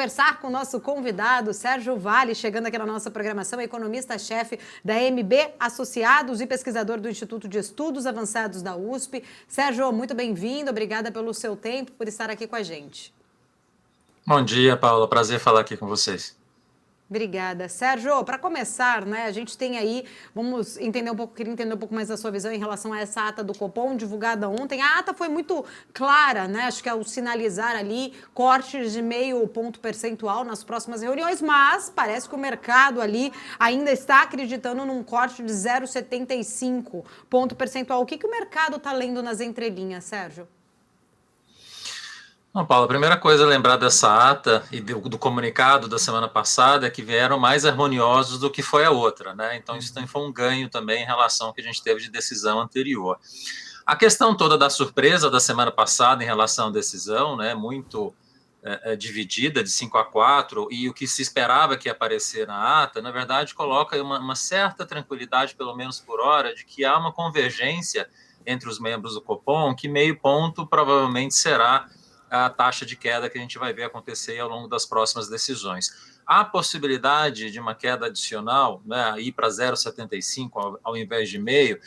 Conversar com o nosso convidado, Sérgio Vale, chegando aqui na nossa programação, economista-chefe da MB Associados e pesquisador do Instituto de Estudos Avançados da USP. Sérgio, muito bem-vindo, obrigada pelo seu tempo, por estar aqui com a gente. Bom dia, Paula, prazer falar aqui com vocês. Obrigada. Sérgio, para começar, né, a gente tem aí, queria entender um pouco mais da sua visão em relação a essa ata do Copom, divulgada ontem. A ata foi muito clara, né, acho que ao sinalizar ali cortes de 0,5 ponto percentual nas próximas reuniões, mas parece que o mercado ali ainda está acreditando num corte de 0,75 ponto percentual. O que o mercado está lendo nas entrelinhas, Sérgio? Bom, Paulo, a primeira coisa a lembrar dessa ata e do comunicado da semana passada é que vieram mais harmoniosos do que foi a outra, né? Então isso foi um ganho também em relação ao que a gente teve de decisão anterior. A questão toda da surpresa da semana passada em relação à decisão, né, muito dividida, de 5-4, e o que se esperava que ia aparecer na ata, na verdade, coloca uma certa tranquilidade, pelo menos por hora, de que há uma convergência entre os membros do Copom, que 0,5 ponto provavelmente será a taxa de queda que a gente vai ver acontecer ao longo das próximas decisões. Há possibilidade de uma queda adicional, né, ir para 0,75 ao invés de 0,5.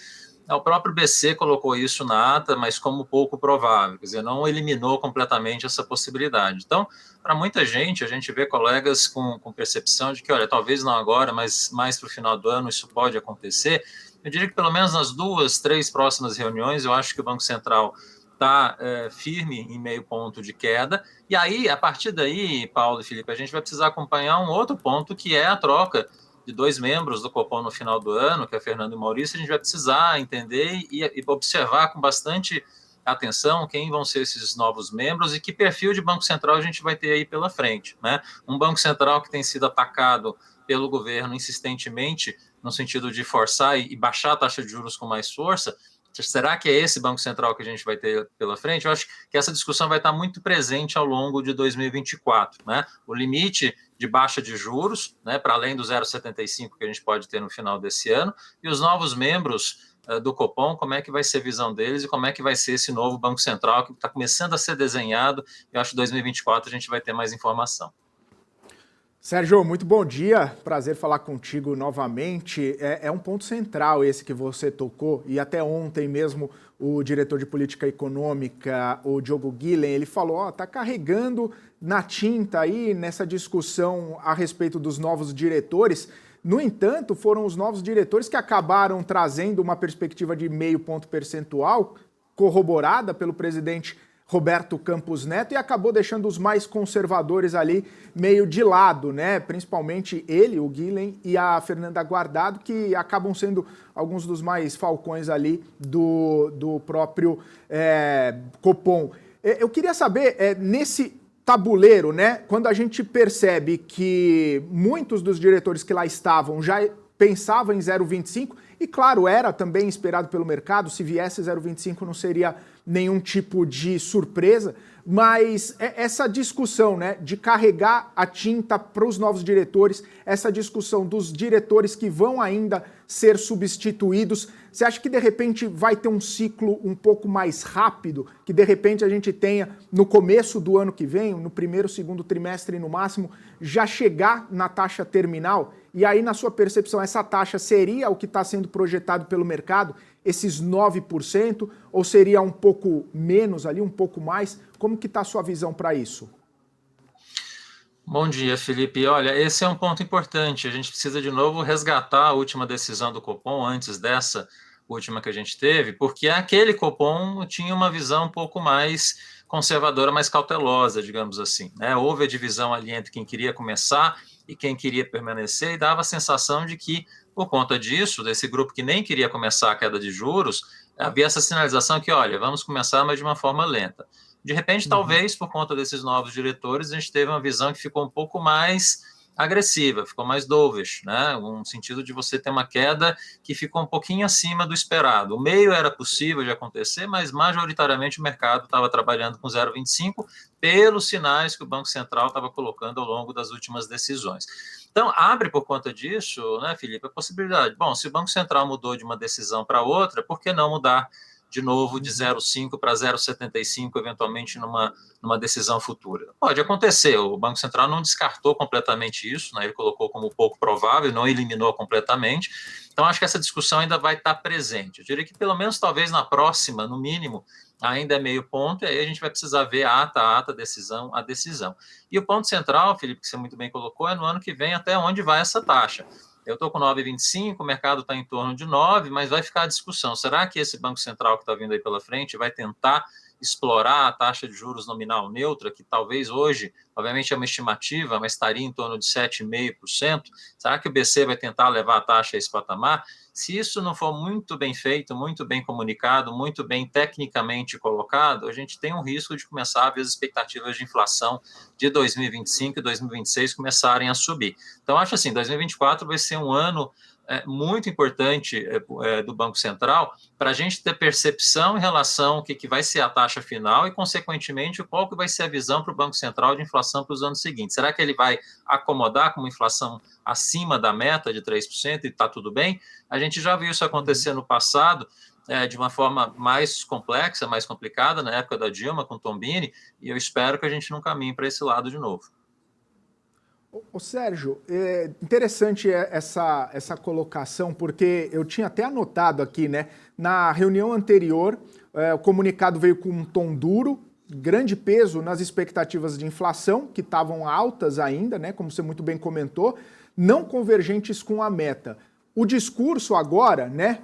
O próprio BC colocou isso na ata, mas como pouco provável, quer dizer, não eliminou completamente essa possibilidade. Então, para muita gente, a gente vê colegas com percepção de que, olha, talvez não agora, mas mais para o final do ano isso pode acontecer. Eu diria que pelo menos nas 2, 3 próximas reuniões, eu acho que o Banco Central está firme em 0,5 ponto de queda, e aí, a partir daí, Paulo e Felipe, a gente vai precisar acompanhar um outro ponto, que é a troca de 2 membros do Copom no final do ano, que é Fernando e Maurício. A gente vai precisar entender e observar com bastante atenção quem vão ser esses novos membros e que perfil de Banco Central a gente vai ter aí pela frente, né? Um Banco Central que tem sido atacado pelo governo insistentemente, no sentido de forçar e baixar a taxa de juros com mais força. Será que é esse Banco Central que a gente vai ter pela frente? Eu acho que essa discussão vai estar muito presente ao longo de 2024, né? O limite de baixa de juros, né, para além do 0,75 que a gente pode ter no final desse ano, e os novos membros do Copom, como é que vai ser a visão deles e como é que vai ser esse novo Banco Central que está começando a ser desenhado. Eu acho que em 2024 a gente vai ter mais informação. Sérgio, muito bom dia, prazer falar contigo novamente. É um ponto central esse que você tocou, e até ontem mesmo o diretor de política econômica, o Diogo Guilhem, ele falou, tá carregando na tinta aí nessa discussão a respeito dos novos diretores. No entanto, foram os novos diretores que acabaram trazendo uma perspectiva de 0,5 ponto percentual, corroborada pelo presidente Roberto Campos Neto, e acabou deixando os mais conservadores ali meio de lado, né? Principalmente ele, o Guilhem, e a Fernanda Guardado, que acabam sendo alguns dos mais falcões ali do próprio Copom. Eu queria saber, nesse tabuleiro, né? Quando a gente percebe que muitos dos diretores que lá estavam já pensavam em 0,25, e claro, era também esperado pelo mercado, se viesse 0,25 não seria nenhum tipo de surpresa, mas essa discussão, né, de carregar a tinta para os novos diretores, essa discussão dos diretores que vão ainda ser substituídos, você acha que de repente vai ter um ciclo um pouco mais rápido, que de repente a gente tenha no começo do ano que vem, no primeiro, segundo trimestre no máximo, já chegar na taxa terminal? E aí, na sua percepção, essa taxa seria o que está sendo projetado pelo mercado, esses 9%, ou seria um pouco menos ali, um pouco mais? Como que está a sua visão para isso? Bom dia, Felipe. Olha, esse é um ponto importante. A gente precisa, de novo, resgatar a última decisão do Copom, antes dessa última que a gente teve, porque aquele Copom tinha uma visão um pouco mais conservadora, mais cautelosa, digamos assim, né? Houve a divisão ali entre quem queria começar e quem queria permanecer, e dava a sensação de que, por conta disso, desse grupo que nem queria começar a queda de juros, havia essa sinalização que, olha, vamos começar, mas de uma forma lenta. De repente, talvez, por conta desses novos diretores, a gente teve uma visão que ficou um pouco mais agressiva, ficou mais dovish, né? Um sentido de você ter uma queda que ficou um pouquinho acima do esperado. O meio era possível de acontecer, mas majoritariamente o mercado estava trabalhando com 0,25 pelos sinais que o Banco Central estava colocando ao longo das últimas decisões. Então, abre por conta disso, né, Felipe, a possibilidade. Bom, se o Banco Central mudou de uma decisão para outra, por que não mudar de novo de 0,5 para 0,75, eventualmente numa decisão futura. Pode acontecer, o Banco Central não descartou completamente isso, né? Ele colocou como pouco provável, não eliminou completamente. Então, acho que essa discussão ainda vai estar presente. Eu diria que pelo menos talvez na próxima, no mínimo, ainda é meio ponto, e aí a gente vai precisar ver a ata, decisão, a decisão. E o ponto central, Felipe, que você muito bem colocou, é no ano que vem até onde vai essa taxa. Eu estou com 9,25, o mercado está em torno de 9, mas vai ficar a discussão. Será que esse Banco Central que está vindo aí pela frente vai tentar explorar a taxa de juros nominal neutra, que talvez hoje, obviamente é uma estimativa, mas estaria em torno de 7,5%? Será que o BC vai tentar levar a taxa a esse patamar? Se isso não for muito bem feito, muito bem comunicado, muito bem tecnicamente colocado, a gente tem um risco de começar a ver as expectativas de inflação de 2025 e 2026 começarem a subir. Então, acho assim, 2024 vai ser um ano muito importante do Banco Central para a gente ter percepção em relação ao que vai ser a taxa final e, consequentemente, qual que vai ser a visão para o Banco Central de inflação para os anos seguintes. Será que ele vai acomodar com uma inflação acima da meta de 3% e está tudo bem? A gente já viu isso acontecer no passado, de uma forma mais complexa, mais complicada, na época da Dilma, com Tombini, e eu espero que a gente não caminhe para esse lado de novo. Ô Sérgio, é interessante essa colocação, porque eu tinha até anotado aqui, né? Na reunião anterior, o comunicado veio com um tom duro, grande peso nas expectativas de inflação, que estavam altas ainda, né? Como você muito bem comentou, não convergentes com a meta. O discurso agora, né?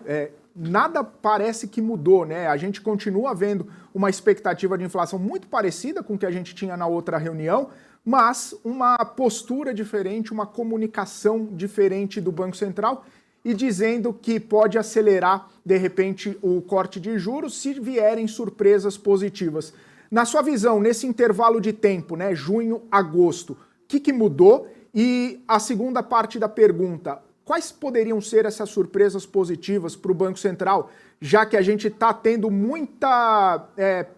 Nada parece que mudou, né? A gente continua vendo uma expectativa de inflação muito parecida com o que a gente tinha na outra reunião, mas uma postura diferente, uma comunicação diferente do Banco Central e dizendo que pode acelerar, de repente, o corte de juros se vierem surpresas positivas. Na sua visão, nesse intervalo de tempo, né, junho, agosto, o que mudou? E a segunda parte da pergunta, quais poderiam ser essas surpresas positivas para o Banco Central, já que a gente está tendo muita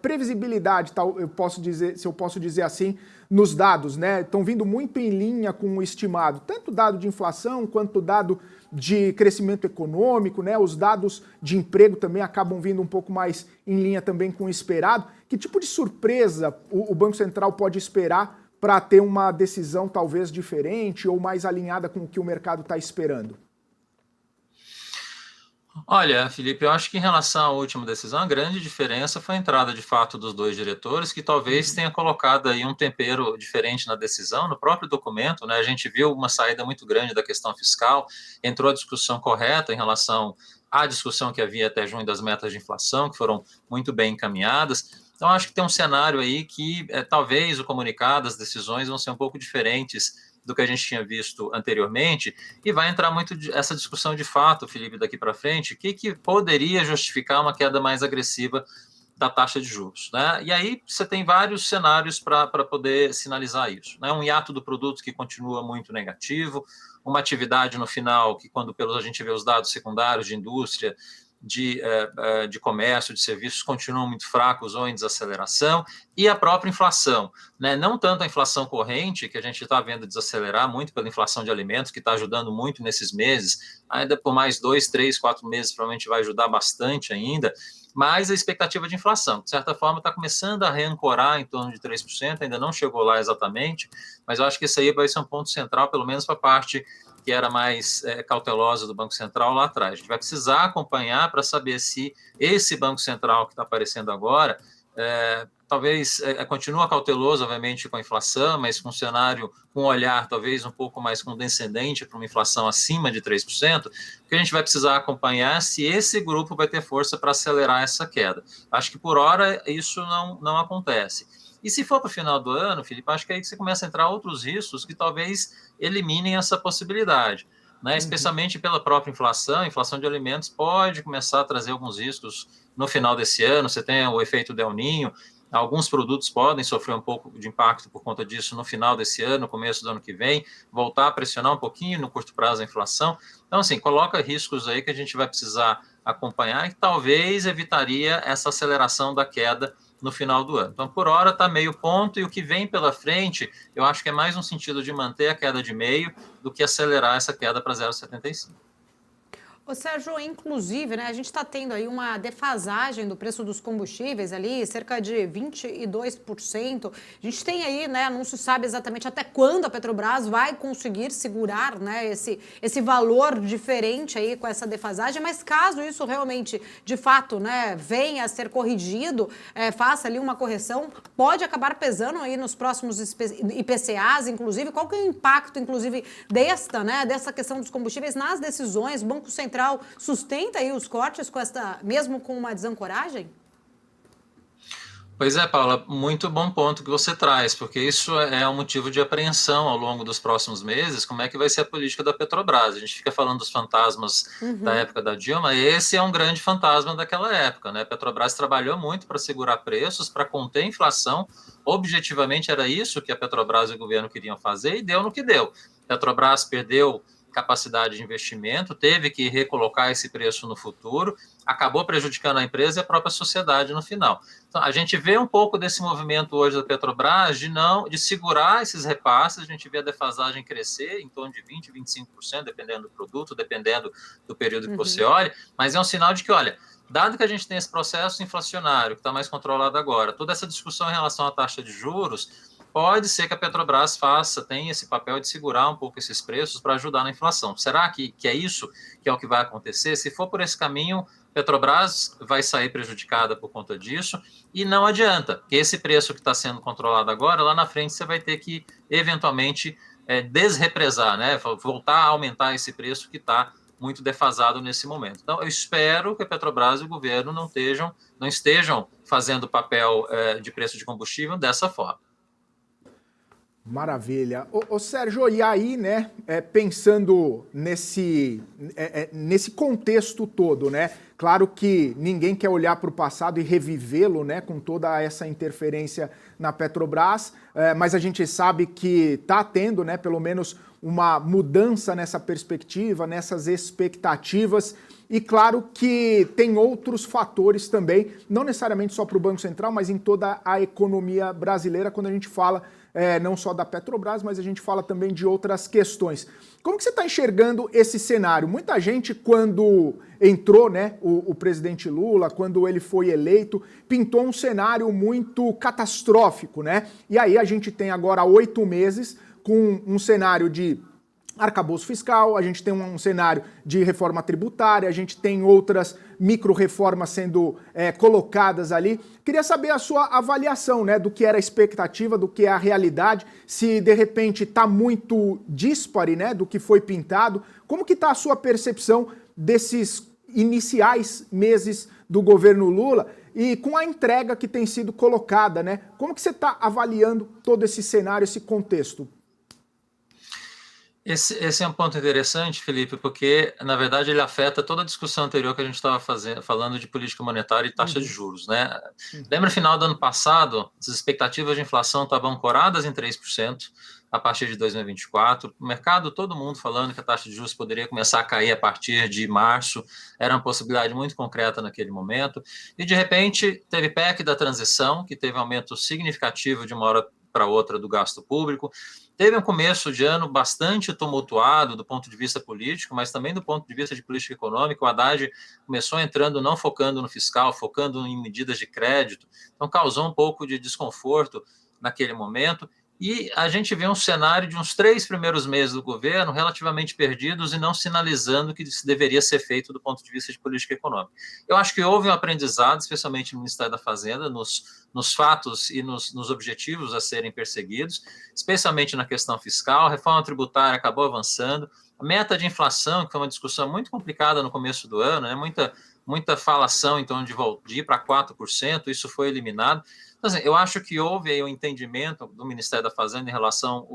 previsibilidade, eu posso dizer, se eu posso dizer assim, nos dados, né? Estão vindo muito em linha com o estimado, tanto dado de inflação quanto dado de crescimento econômico, né? Os dados de emprego também acabam vindo um pouco mais em linha também com o esperado. Que tipo de surpresa o Banco Central pode esperar para ter uma decisão talvez diferente ou mais alinhada com o que o mercado está esperando? Olha, Felipe, eu acho que em relação à última decisão, a grande diferença foi a entrada de fato dos dois diretores, que talvez tenha colocado aí um tempero diferente na decisão, no próprio documento, né? A gente viu uma saída muito grande da questão fiscal, entrou a discussão correta em relação à discussão que havia até junho das metas de inflação, que foram muito bem encaminhadas. Então, acho que tem um cenário aí que talvez o comunicado, as decisões vão ser um pouco diferentes do que a gente tinha visto anteriormente, e vai entrar muito essa discussão de fato, Felipe, daqui para frente, o que poderia justificar uma queda mais agressiva da taxa de juros, né? E aí você tem vários cenários para poder sinalizar isso, né? Um hiato do produto que continua muito negativo, uma atividade no final que, quando a gente vê os dados secundários de indústria, de comércio, de serviços continuam muito fracos ou em desaceleração, e a própria inflação, né? Não tanto a inflação corrente, que a gente está vendo desacelerar muito pela inflação de alimentos, que está ajudando muito nesses meses, ainda por mais 2, 3, 4 meses provavelmente vai ajudar bastante ainda, mas a expectativa de inflação, de certa forma, está começando a reancorar em torno de 3%, ainda não chegou lá exatamente, mas eu acho que esse aí vai ser um ponto central, pelo menos para a parte que era mais cautelosa do Banco Central lá atrás. A gente vai precisar acompanhar para saber se esse Banco Central que está aparecendo agora, talvez continua cauteloso, obviamente, com a inflação, mas com um cenário, com um olhar talvez um pouco mais condescendente para uma inflação acima de 3%, porque a gente vai precisar acompanhar se esse grupo vai ter força para acelerar essa queda. Acho que, por hora, isso não acontece. E se for para o final do ano, Felipe, acho que aí você começa a entrar outros riscos que talvez eliminem essa possibilidade, né? Especialmente pela própria inflação. A inflação de alimentos pode começar a trazer alguns riscos no final desse ano. Você tem o efeito Del Niño, alguns produtos podem sofrer um pouco de impacto por conta disso no final desse ano, no começo do ano que vem, voltar a pressionar um pouquinho no curto prazo a inflação. Então, assim, coloca riscos aí que a gente vai precisar acompanhar e talvez evitaria essa aceleração da queda no final do ano. Então, por hora, está meio ponto, e o que vem pela frente, eu acho que é mais um sentido de manter a queda de meio do que acelerar essa queda para 0,75. Ô, Sérgio, inclusive, né, a gente está tendo aí uma defasagem do preço dos combustíveis ali, cerca de 22%. A gente tem aí, né, não se sabe exatamente até quando a Petrobras vai conseguir segurar, né, esse valor diferente aí com essa defasagem, mas caso isso realmente, de fato, né, venha a ser corrigido, faça ali uma correção, pode acabar pesando aí nos próximos IPCAs, inclusive, qual que é o impacto, inclusive, dessa questão dos combustíveis nas decisões? O Banco Central sustenta aí os cortes mesmo com uma desancoragem? Pois é, Paula, muito bom ponto que você traz, porque isso é um motivo de apreensão ao longo dos próximos meses, como é que vai ser a política da Petrobras. A gente fica falando dos fantasmas da época da Dilma, esse é um grande fantasma daquela época, né? A Petrobras trabalhou muito para segurar preços, para conter a inflação, objetivamente era isso que a Petrobras e o governo queriam fazer e deu no que deu. A Petrobras perdeu capacidade de investimento, teve que recolocar esse preço no futuro, acabou prejudicando a empresa e a própria sociedade no final. Então, a gente vê um pouco desse movimento hoje da Petrobras de segurar esses repasses, a gente vê a defasagem crescer em torno de 20%, 25%, dependendo do produto, dependendo do período que você olha, mas é um sinal de que, olha, dado que a gente tem esse processo inflacionário que está mais controlado agora, toda essa discussão em relação à taxa de juros, pode ser que a Petrobras tenha esse papel de segurar um pouco esses preços para ajudar na inflação. Será que é isso que é o que vai acontecer? Se for por esse caminho, Petrobras vai sair prejudicada por conta disso e não adianta. Esse preço que está sendo controlado agora, lá na frente você vai ter que, eventualmente, desrepresar, né? Voltar a aumentar esse preço que está muito defasado nesse momento. Então, eu espero que a Petrobras e o governo não estejam fazendo papel de preço de combustível dessa forma. Maravilha. Ô Sérgio, e aí, né, pensando nesse contexto todo, né, claro que ninguém quer olhar para o passado e revivê-lo, né, com toda essa interferência na Petrobras, mas a gente sabe que está tendo, né, pelo menos uma mudança nessa perspectiva, nessas expectativas, e claro que tem outros fatores também, não necessariamente só para o Banco Central, mas em toda a economia brasileira, quando a gente fala não só da Petrobras, mas a gente fala também de outras questões. Como que você está enxergando esse cenário? Muita gente, quando entrou, né, o presidente Lula, quando ele foi eleito, pintou um cenário muito catastrófico, né? E aí a gente tem agora 8 meses com um cenário de arcabouço fiscal, a gente tem um cenário de reforma tributária, a gente tem outras micro-reformas sendo colocadas ali. Queria saber a sua avaliação, né, do que era a expectativa, do que é a realidade, se de repente está muito díspare, né, do que foi pintado. Como que está a sua percepção desses iniciais meses do governo Lula e com a entrega que tem sido colocada, né? Como que você está avaliando todo esse cenário, esse contexto? Esse é um ponto interessante, Felipe, porque, na verdade, ele afeta toda a discussão anterior que a gente estava falando de política monetária e taxa de juros, né? Lembra, no final do ano passado, as expectativas de inflação estavam ancoradas em 3% a partir de 2024. O mercado, todo mundo falando que a taxa de juros poderia começar a cair a partir de março, era uma possibilidade muito concreta naquele momento. E, de repente, teve PEC da transição, que teve aumento significativo de uma hora para outra do gasto público. Teve um começo de ano bastante tumultuado do ponto de vista político, mas também do ponto de vista de política econômica. O Haddad começou entrando, não focando no fiscal, focando em medidas de crédito. Então, causou um pouco de desconforto naquele momento. E a gente vê um cenário de uns 3 primeiros meses do governo relativamente perdidos e não sinalizando o que deveria ser feito do ponto de vista de política econômica. Eu acho que houve um aprendizado, especialmente no Ministério da Fazenda, nos fatos e nos objetivos a serem perseguidos, especialmente na questão fiscal. A reforma tributária acabou avançando. A meta de inflação, que foi uma discussão muito complicada no começo do ano, né? Muita falação em torno de ir para 4%, isso foi eliminado. Então, assim, eu acho que houve aí um entendimento do Ministério da Fazenda em relação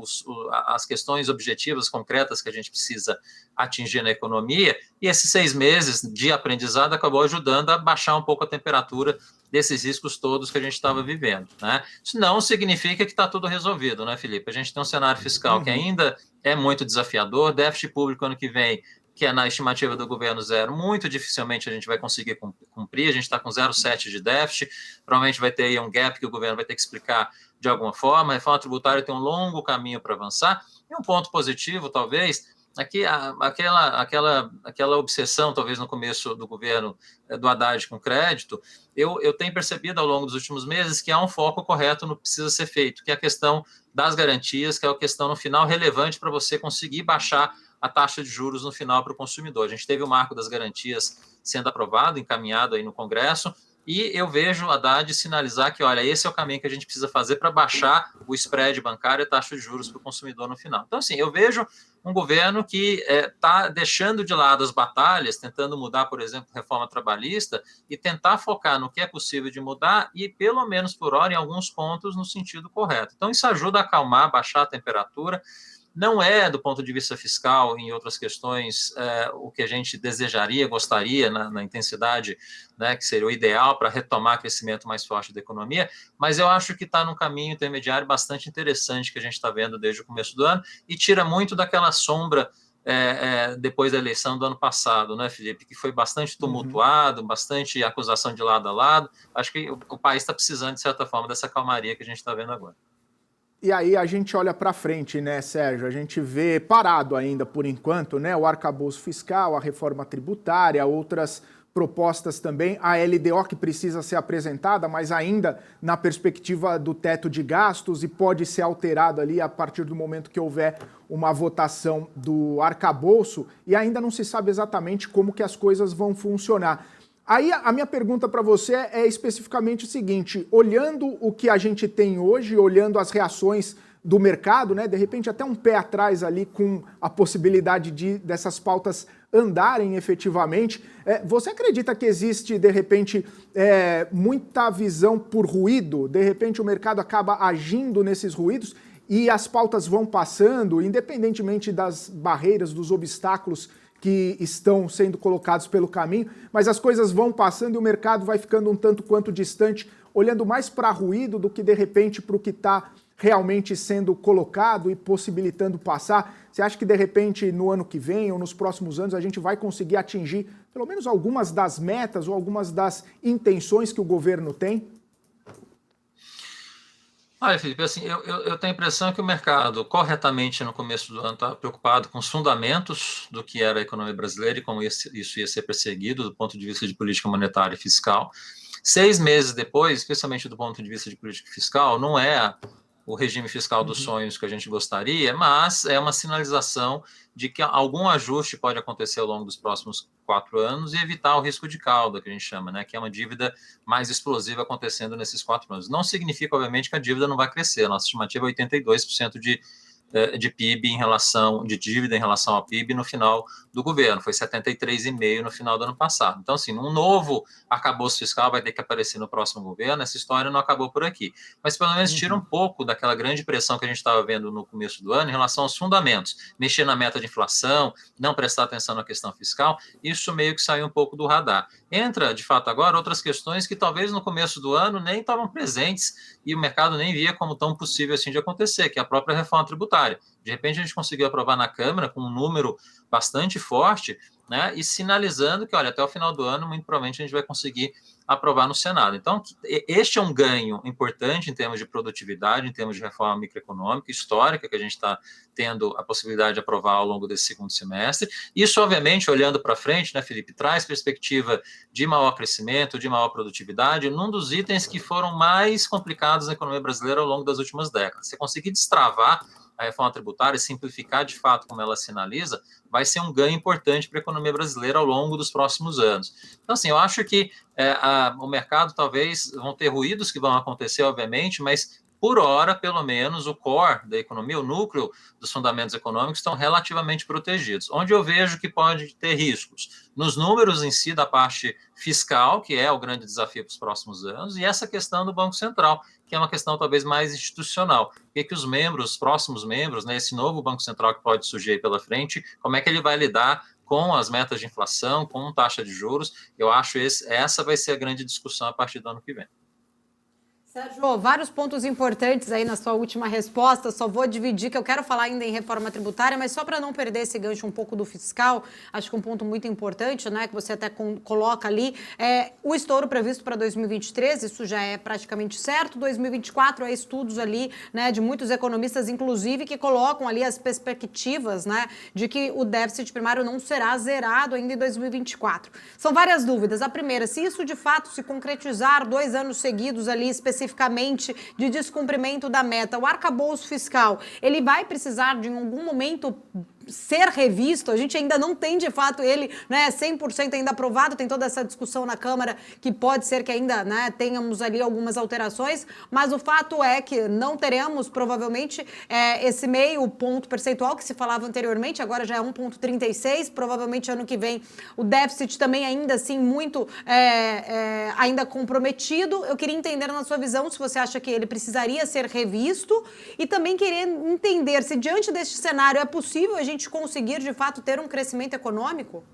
às questões objetivas, concretas que a gente precisa atingir na economia, e esses 6 meses de aprendizado acabou ajudando a baixar um pouco a temperatura desses riscos todos que a gente estava vivendo, né? Isso não significa que está tudo resolvido, né, Felipe? A gente tem um cenário fiscal que ainda é muito desafiador, déficit público ano que vem, que é na estimativa do governo 0, muito dificilmente a gente vai conseguir cumprir, a gente está com 0,7 de déficit, provavelmente vai ter aí um gap que o governo vai ter que explicar de alguma forma. A reforma tributária tem um longo caminho para avançar, e um ponto positivo, talvez, aqui aquela obsessão, talvez no começo do governo do Haddad com crédito, eu tenho percebido ao longo dos últimos meses que há um foco correto no que precisa ser feito, que é a questão das garantias, que é a questão no final relevante para você conseguir baixar a taxa de juros no final para o consumidor. A gente teve o marco das garantias sendo aprovado, encaminhado aí no Congresso, e eu vejo a Haddad sinalizar que, olha, esse é o caminho que a gente precisa fazer para baixar o spread bancário e a taxa de juros para o consumidor no final. Então, assim, eu vejo um governo que está deixando de lado as batalhas, tentando mudar, por exemplo, a reforma trabalhista, e tentar focar no que é possível de mudar e, pelo menos por hora, em alguns pontos, no sentido correto. Então, isso ajuda a acalmar, baixar a temperatura. Não é, do ponto de vista fiscal, em outras questões, o que a gente desejaria, gostaria, na intensidade, né, que seria o ideal para retomar crescimento mais forte da economia, mas eu acho que está num caminho intermediário bastante interessante que a gente está vendo desde o começo do ano e tira muito daquela sombra depois da eleição do ano passado, né, Felipe, que foi bastante tumultuado, bastante acusação de lado a lado. Acho que o país está precisando, de certa forma, dessa calmaria que a gente está vendo agora. E aí a gente olha para frente, né, Sérgio? A gente vê parado ainda por enquanto, né, o arcabouço fiscal, a reforma tributária, outras propostas também, a LDO que precisa ser apresentada, mas ainda na perspectiva do teto de gastos e pode ser alterado ali a partir do momento que houver uma votação do arcabouço e ainda não se sabe exatamente como que as coisas vão funcionar. Aí a minha pergunta para você é especificamente o seguinte, olhando o que a gente tem hoje, olhando as reações do mercado, né, de repente até um pé atrás ali com a possibilidade dessas pautas andarem efetivamente, você acredita que existe, de repente, muita visão por ruído? De repente o mercado acaba agindo nesses ruídos e as pautas vão passando, independentemente das barreiras, dos obstáculos que estão sendo colocados pelo caminho, mas as coisas vão passando e o mercado vai ficando um tanto quanto distante, olhando mais para ruído do que, de repente, para o que está realmente sendo colocado e possibilitando passar. Você acha que, de repente, no ano que vem ou nos próximos anos, a gente vai conseguir atingir pelo menos algumas das metas ou algumas das intenções que o governo tem? Olha, Felipe, assim, eu tenho a impressão que o mercado, corretamente, no começo do ano, está preocupado com os fundamentos do que era a economia brasileira e como isso ia ser perseguido do ponto de vista de política monetária e fiscal. 6 meses depois, especialmente do ponto de vista de política fiscal, não é o regime fiscal dos sonhos que a gente gostaria, mas é uma sinalização de que algum ajuste pode acontecer ao longo dos próximos 4 anos e evitar o risco de cauda, que a gente chama, né, que é uma dívida mais explosiva acontecendo nesses 4 anos. Não significa, obviamente, que a dívida não vai crescer. A nossa estimativa é 82% de PIB de dívida em relação ao PIB no final do governo, foi 73,5% no final do ano passado. Então, assim, um novo arcabouço fiscal vai ter que aparecer no próximo governo, essa história não acabou por aqui. Mas pelo menos tira um pouco daquela grande pressão que a gente estava vendo no começo do ano em relação aos fundamentos, mexer na meta de inflação, não prestar atenção na questão fiscal, isso meio que saiu um pouco do radar. Entra, de fato, agora outras questões que talvez no começo do ano nem estavam presentes e o mercado nem via como tão possível assim de acontecer, que é a própria reforma tributária. De repente a gente conseguiu aprovar na Câmara com um número bastante forte, né, e sinalizando que, olha, até o final do ano, muito provavelmente a gente vai conseguir aprovar no Senado. Então, este é um ganho importante em termos de produtividade, em termos de reforma microeconômica, histórica, que a gente está tendo a possibilidade de aprovar ao longo desse segundo semestre. Isso, obviamente, olhando para frente, né, Felipe, traz perspectiva de maior crescimento, de maior produtividade, num dos itens que foram mais complicados na economia brasileira ao longo das últimas décadas. Você conseguir destravar a reforma tributária e simplificar de fato como ela sinaliza, vai ser um ganho importante para a economia brasileira ao longo dos próximos anos. Então, assim, eu acho que o mercado talvez vão ter ruídos que vão acontecer, obviamente, mas por hora, pelo menos, o core da economia, o núcleo dos fundamentos econômicos estão relativamente protegidos. Onde eu vejo que pode ter riscos? Nos números em si da parte fiscal, que é o grande desafio para os próximos anos, e essa questão do Banco Central, que é uma questão talvez mais institucional. O que os membros, os próximos membros, né, esse novo Banco Central que pode surgir aí pela frente, como é que ele vai lidar com as metas de inflação, com taxa de juros? Eu acho essa vai ser a grande discussão a partir do ano que vem. Sérgio, vários pontos importantes aí na sua última resposta, só vou dividir, que eu quero falar ainda em reforma tributária, mas só para não perder esse gancho um pouco do fiscal, acho que um ponto muito importante, né, que você até coloca ali, é o estouro previsto para 2023, isso já é praticamente certo, 2024 é estudos ali, né, de muitos economistas, inclusive, que colocam ali as perspectivas, né, de que o déficit primário não será zerado ainda em 2024. São várias dúvidas. A primeira, se isso de fato se concretizar 2 anos seguidos ali, especificamente de descumprimento da meta, o arcabouço fiscal, ele vai precisar de em algum momento ser revisto? A gente ainda não tem de fato ele, né, 100% ainda aprovado, tem toda essa discussão na Câmara que pode ser que ainda, né, tenhamos ali algumas alterações, mas o fato é que não teremos provavelmente esse meio ponto percentual que se falava anteriormente, agora já é 1,36, provavelmente ano que vem o déficit também ainda assim muito ainda comprometido. Eu queria entender na sua visão se você acha que ele precisaria ser revisto e também querer entender se diante deste cenário é possível a gente conseguir, de fato, ter um crescimento econômico?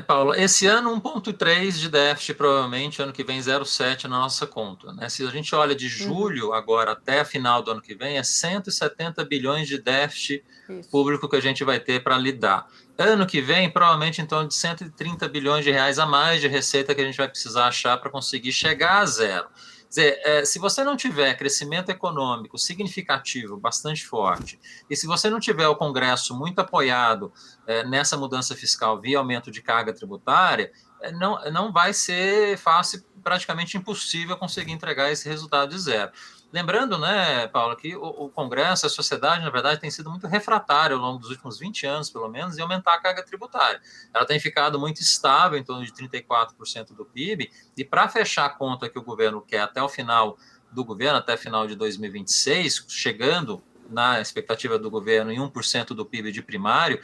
Paula, esse ano 1,3 de déficit, provavelmente, ano que vem 0,7 na nossa conta, né? Se a gente olha de julho agora até a final do ano que vem, é 170 bilhões de déficit público que a gente vai ter para lidar. Ano que vem, provavelmente, em torno de 130 bilhões de reais a mais de receita que a gente vai precisar achar para conseguir chegar a zero. Quer dizer, se você não tiver crescimento econômico significativo, bastante forte, e se você não tiver o Congresso muito apoiado nessa mudança fiscal via aumento de carga tributária, não vai ser fácil, praticamente impossível conseguir entregar esse resultado de zero. Lembrando, né, Paulo, que o Congresso, a sociedade, na verdade, tem sido muito refratária ao longo dos últimos 20 anos, pelo menos, em aumentar a carga tributária. Ela tem ficado muito estável, em torno de 34% do PIB, e para fechar a conta que o governo quer até o final do governo, até o final de 2026, chegando na expectativa do governo em 1% do PIB de primário,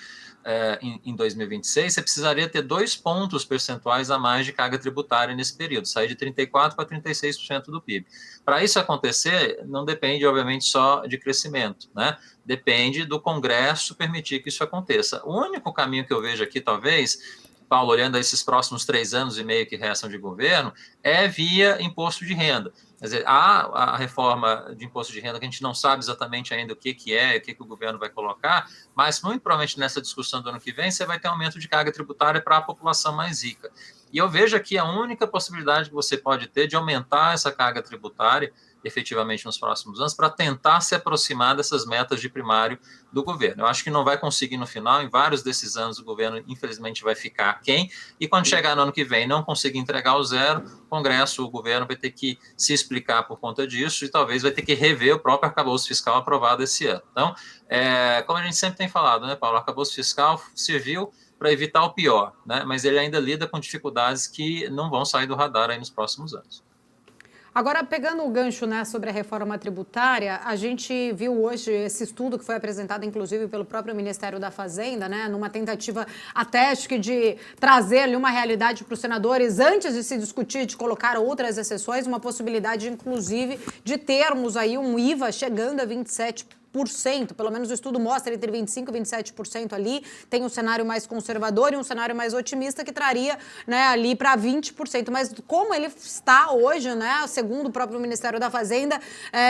em 2026, você precisaria ter 2 pontos percentuais a mais de carga tributária nesse período, sair de 34% para 36% do PIB. Para isso acontecer, não depende, obviamente, só de crescimento, né? Depende do Congresso permitir que isso aconteça. O único caminho que eu vejo aqui, talvez, Paulo, olhando a esses próximos 3 anos e meio que restam de governo, é via imposto de renda. Quer dizer, há a reforma de imposto de renda que a gente não sabe exatamente ainda o que é, o que o governo vai colocar, mas muito provavelmente nessa discussão do ano que vem você vai ter aumento de carga tributária para a população mais rica. E eu vejo aqui a única possibilidade que você pode ter de aumentar essa carga tributária efetivamente nos próximos anos para tentar se aproximar dessas metas de primário do governo. Eu acho que não vai conseguir no final, em vários desses anos o governo infelizmente vai ficar aquém, e quando chegar no ano que vem não conseguir entregar o zero, o Congresso, o governo vai ter que se explicar por conta disso e talvez vai ter que rever o próprio arcabouço fiscal aprovado esse ano. Então, como a gente sempre tem falado, né, Paulo, o arcabouço fiscal serviu para evitar o pior, né, mas ele ainda lida com dificuldades que não vão sair do radar aí nos próximos anos. Agora, pegando o gancho, né, sobre a reforma tributária, a gente viu hoje esse estudo que foi apresentado, inclusive, pelo próprio Ministério da Fazenda, né, numa tentativa até, acho que, de trazer ali uma realidade para os senadores, antes de se discutir, de colocar outras exceções, uma possibilidade, inclusive, de termos aí um IVA chegando a 27%. Pelo menos o estudo mostra entre 25% e 27% ali, tem um cenário mais conservador e um cenário mais otimista que traria, né, ali para 20%, mas como ele está hoje, né, segundo o próprio Ministério da Fazenda,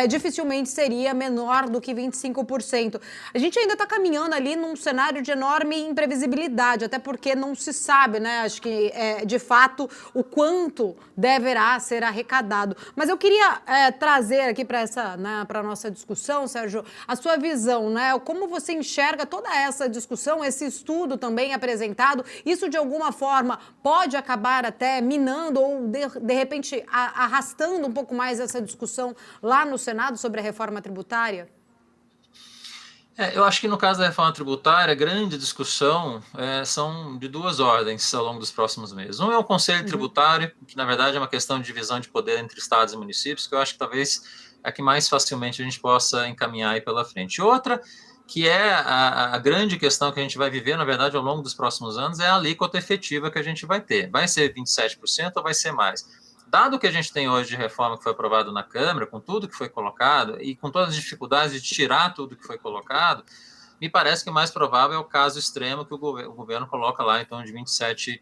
dificilmente seria menor do que 25%. A gente ainda está caminhando ali num cenário de enorme imprevisibilidade, até porque não se sabe, né, acho que de fato o quanto deverá ser arrecadado. Mas eu queria trazer aqui para essa, né, para a nossa discussão, Sérgio, a sua visão, né? Como você enxerga toda essa discussão, esse estudo também apresentado, isso de alguma forma pode acabar até minando ou de repente arrastando um pouco mais essa discussão lá no Senado sobre a reforma tributária? Eu acho que no caso da reforma tributária, a grande discussão são de 2 ordens ao longo dos próximos meses. Um é o Conselho Tributário, que na verdade é uma questão de divisão de poder entre estados e municípios, que eu acho que talvez é a que mais facilmente a gente possa encaminhar aí pela frente. Outra, que é a grande questão que a gente vai viver, na verdade, ao longo dos próximos anos, é a alíquota efetiva que a gente vai ter. Vai ser 27% ou vai ser mais? Dado que a gente tem hoje de reforma que foi aprovado na Câmara, com tudo que foi colocado e com todas as dificuldades de tirar tudo que foi colocado, me parece que o mais provável é o caso extremo que o governo coloca lá, então, de 27%.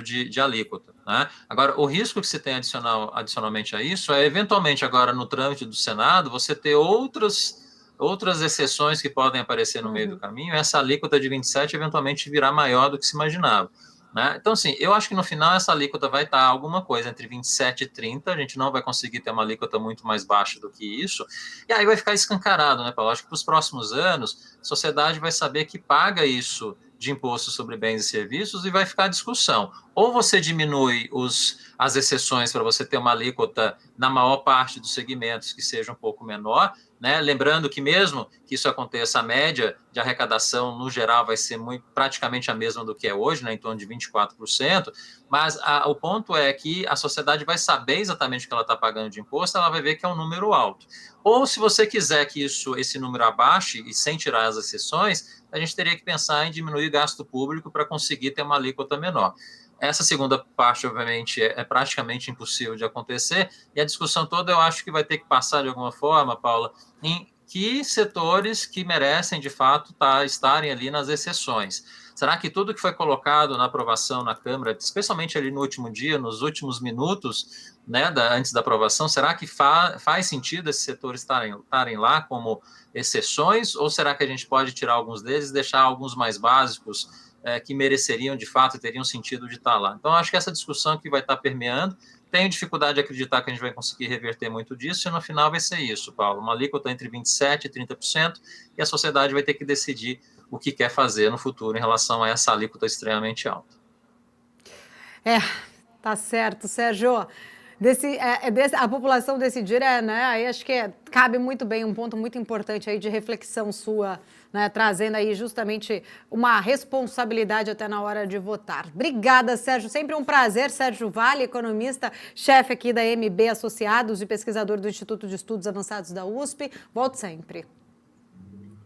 de alíquota, né? Agora, o risco que se tem adicionalmente a isso é, eventualmente, agora no trâmite do Senado, você ter outras exceções que podem aparecer no meio do caminho, essa alíquota de 27% eventualmente virá maior do que se imaginava, né? Então, assim, eu acho que no final essa alíquota vai estar alguma coisa entre 27% e 30%, a gente não vai conseguir ter uma alíquota muito mais baixa do que isso, e aí vai ficar escancarado, né, Paulo? Acho que para os próximos anos, a sociedade vai saber que paga isso de imposto sobre bens e serviços e vai ficar a discussão. Ou você diminui as exceções para você ter uma alíquota na maior parte dos segmentos que seja um pouco menor, né? Lembrando que mesmo que isso aconteça, a média de arrecadação no geral vai ser praticamente a mesma do que é hoje, né? Em torno de 24%, mas o ponto é que a sociedade vai saber exatamente o que ela está pagando de imposto, ela vai ver que é um número alto. Ou se você quiser que esse número abaixe e sem tirar as exceções, a gente teria que pensar em diminuir gasto público para conseguir ter uma alíquota menor. Essa segunda parte, obviamente, é praticamente impossível de acontecer, e a discussão toda eu acho que vai ter que passar de alguma forma, Paula, em que setores que merecem, de fato, estarem ali nas exceções. Será que tudo que foi colocado na aprovação na Câmara, especialmente ali no último dia, nos últimos minutos, né, antes da aprovação, será que faz sentido esses setores estarem lá como exceções, ou será que a gente pode tirar alguns deles e deixar alguns mais básicos que mereceriam, de fato, e teriam sentido de estar lá? Então, acho que essa discussão que vai estar permeando, tenho dificuldade de acreditar que a gente vai conseguir reverter muito disso, e no final vai ser isso, Paulo, uma alíquota entre 27% e 30%, e a sociedade vai ter que decidir o que quer fazer no futuro em relação a essa alíquota extremamente alta. Tá certo, Sérgio. A população decidir, né? Aí acho que cabe muito bem um ponto muito importante aí de reflexão sua, né? Trazendo aí justamente uma responsabilidade até na hora de votar. Obrigada, Sérgio. Sempre um prazer. Sérgio Vale, economista, chefe aqui da MB Associados e pesquisador do Instituto de Estudos Avançados da USP. Volte sempre.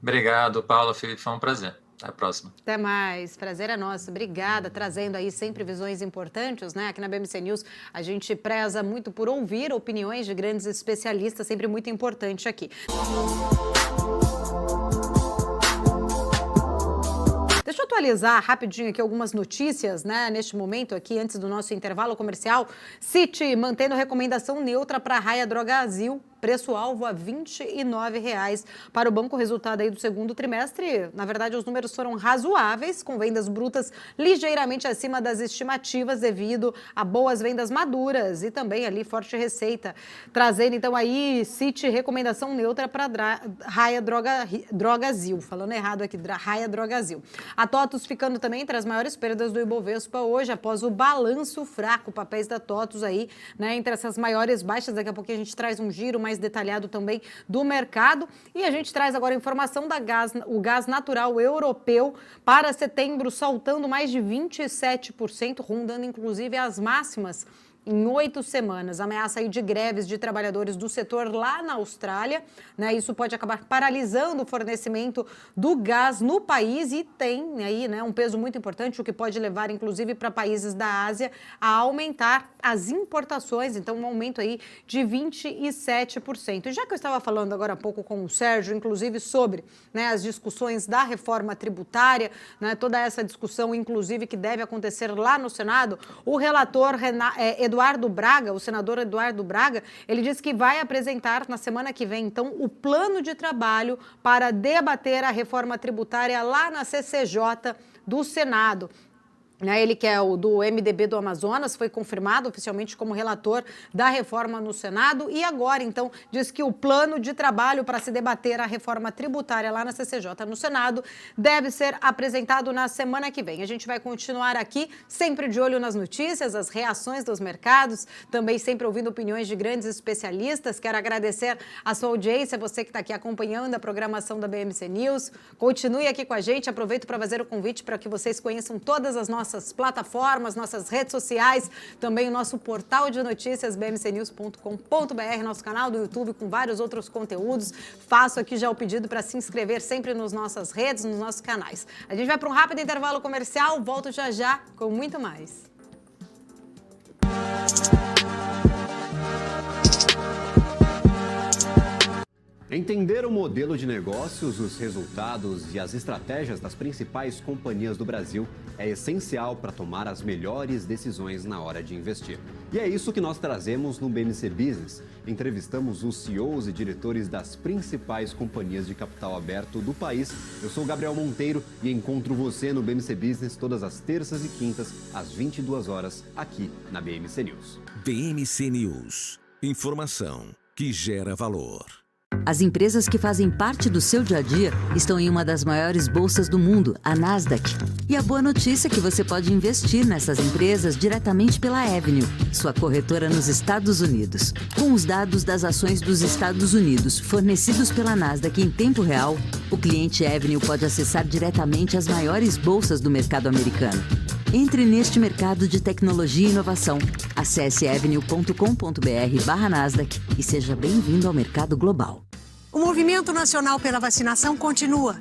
Obrigado, Paulo, Felipe, foi um prazer. Até a próxima. Até mais. Prazer é nosso. Obrigada. Trazendo aí sempre visões importantes, né? Aqui na BMC News, a gente preza muito por ouvir opiniões de grandes especialistas, sempre muito importante aqui. Deixa eu atualizar rapidinho aqui algumas notícias, né? Neste momento aqui, antes do nosso intervalo comercial. Citi mantendo recomendação neutra para Raia Drogasil. Preço-alvo a R$ 29,00 para o banco. Resultado aí do segundo trimestre. Na verdade, os números foram razoáveis, com vendas brutas ligeiramente acima das estimativas devido a boas vendas maduras e também ali forte receita. Trazendo então aí, Citi, recomendação neutra para Raia Drogasil. Falando errado aqui, Raia Drogasil. A TOTUS ficando também entre as maiores perdas do Ibovespa hoje, após o balanço fraco. Papéis da TOTUS aí, né, entre essas maiores baixas. Daqui a pouquinho a gente traz um giro mais detalhado também do mercado. E a gente traz agora a informação o gás natural europeu para setembro saltando mais de 27%, rondando inclusive as máximas em 8 semanas. Ameaça aí de greves de trabalhadores do setor lá na Austrália, né? Isso pode acabar paralisando o fornecimento do gás no país e tem aí, né, um peso muito importante, o que pode levar inclusive para países da Ásia a aumentar as importações, então um aumento aí de 27%. E já que eu estava falando agora há pouco com o Sérgio, inclusive sobre, né, as discussões da reforma tributária, né, toda essa discussão inclusive que deve acontecer lá no Senado, o relator Eduardo Braga, o senador Eduardo Braga, ele disse que vai apresentar na semana que vem, então, o plano de trabalho para debater a reforma tributária lá na CCJ do Senado. Ele que é o do MDB do Amazonas, foi confirmado oficialmente como relator da reforma no Senado e agora, então, diz que o plano de trabalho para se debater a reforma tributária lá na CCJ no Senado deve ser apresentado na semana que vem. A gente vai continuar aqui, sempre de olho nas notícias, as reações dos mercados, também sempre ouvindo opiniões de grandes especialistas. Quero agradecer a sua audiência, você que está aqui acompanhando a programação da BMC News. Continue aqui com a gente, aproveito para fazer o convite para que vocês conheçam todas as nossas plataformas, nossas redes sociais, também o nosso portal de notícias, bmcnews.com.br, nosso canal do YouTube com vários outros conteúdos. Faço aqui já o pedido para se inscrever sempre nas nossas redes, nos nossos canais. A gente vai para um rápido intervalo comercial, volto já já com muito mais. Entender o modelo de negócios, os resultados e as estratégias das principais companhias do Brasil é essencial para tomar as melhores decisões na hora de investir. E é isso que nós trazemos no BMC Business. Entrevistamos os CEOs e diretores das principais companhias de capital aberto do país. Eu sou o Gabriel Monteiro e encontro você no BMC Business todas as terças e quintas, às 22 horas, aqui na BMC News. BMC News. Informação que gera valor. As empresas que fazem parte do seu dia a dia estão em uma das maiores bolsas do mundo, a Nasdaq. E a boa notícia é que você pode investir nessas empresas diretamente pela Avenue, sua corretora nos Estados Unidos. Com os dados das ações dos Estados Unidos fornecidos pela Nasdaq em tempo real, o cliente Avenue pode acessar diretamente as maiores bolsas do mercado americano. Entre neste mercado de tecnologia e inovação. Acesse avenue.com.br/Nasdaq e seja bem-vindo ao mercado global. O movimento nacional pela vacinação continua.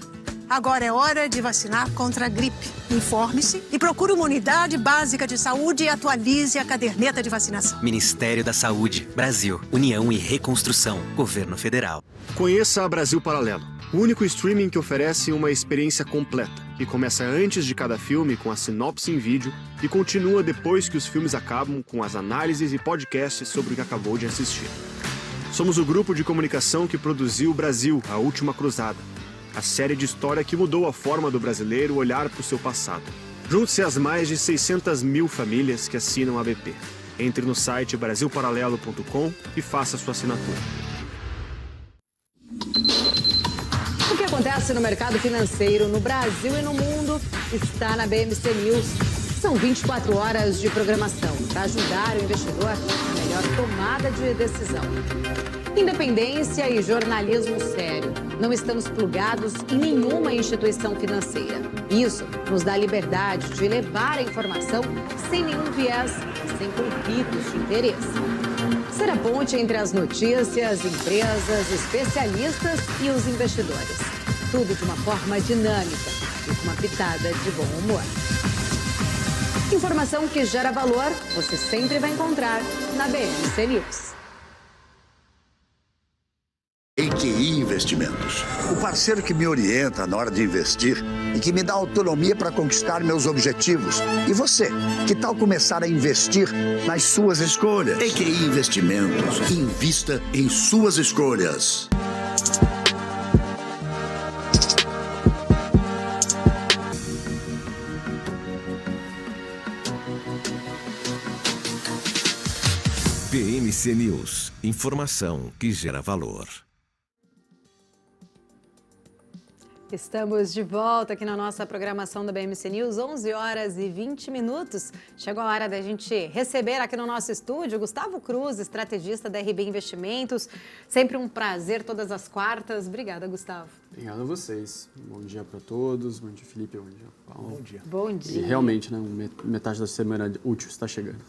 Agora é hora de vacinar contra a gripe. Informe-se e procure uma unidade básica de saúde e atualize a caderneta de vacinação. Ministério da Saúde, Brasil, União e Reconstrução, Governo Federal. Conheça a Brasil Paralelo, o único streaming que oferece uma experiência completa, que começa antes de cada filme com a sinopse em vídeo e continua depois que os filmes acabam com as análises e podcasts sobre o que acabou de assistir. Somos o grupo de comunicação que produziu Brasil, a Última Cruzada, a série de história que mudou a forma do brasileiro olhar para o seu passado. Junte-se às mais de 600 mil famílias que assinam a BP. Entre no site brasilparalelo.com e faça sua assinatura. O que acontece no mercado financeiro no Brasil e no mundo está na BMC News. São 24 horas de programação para ajudar o investidor na melhor tomada de decisão. Independência e jornalismo sério. Não estamos plugados em nenhuma instituição financeira. Isso nos dá liberdade de levar a informação sem nenhum viés e sem conflitos de interesse. Ser a ponte entre as notícias, empresas, especialistas e os investidores. Tudo de uma forma dinâmica e com uma pitada de bom humor. Informação que gera valor, você sempre vai encontrar na BMC News. EQI Investimentos, o parceiro que me orienta na hora de investir e que me dá autonomia para conquistar meus objetivos. E você, que tal começar a investir nas suas escolhas? EQI Investimentos, invista em suas escolhas. BMC News, informação que gera valor. Estamos de volta aqui na nossa programação da BMC News, 11 horas e 20 minutos. Chegou a hora da gente receber aqui no nosso estúdio Gustavo Cruz, estrategista da RB Investimentos. Sempre um prazer, todas as quartas. Obrigada, Gustavo. Obrigado a vocês. Bom dia para todos. Bom dia, Felipe. Bom dia, Paulo. Bom dia. Bom dia. E realmente, né, metade da semana útil está chegando.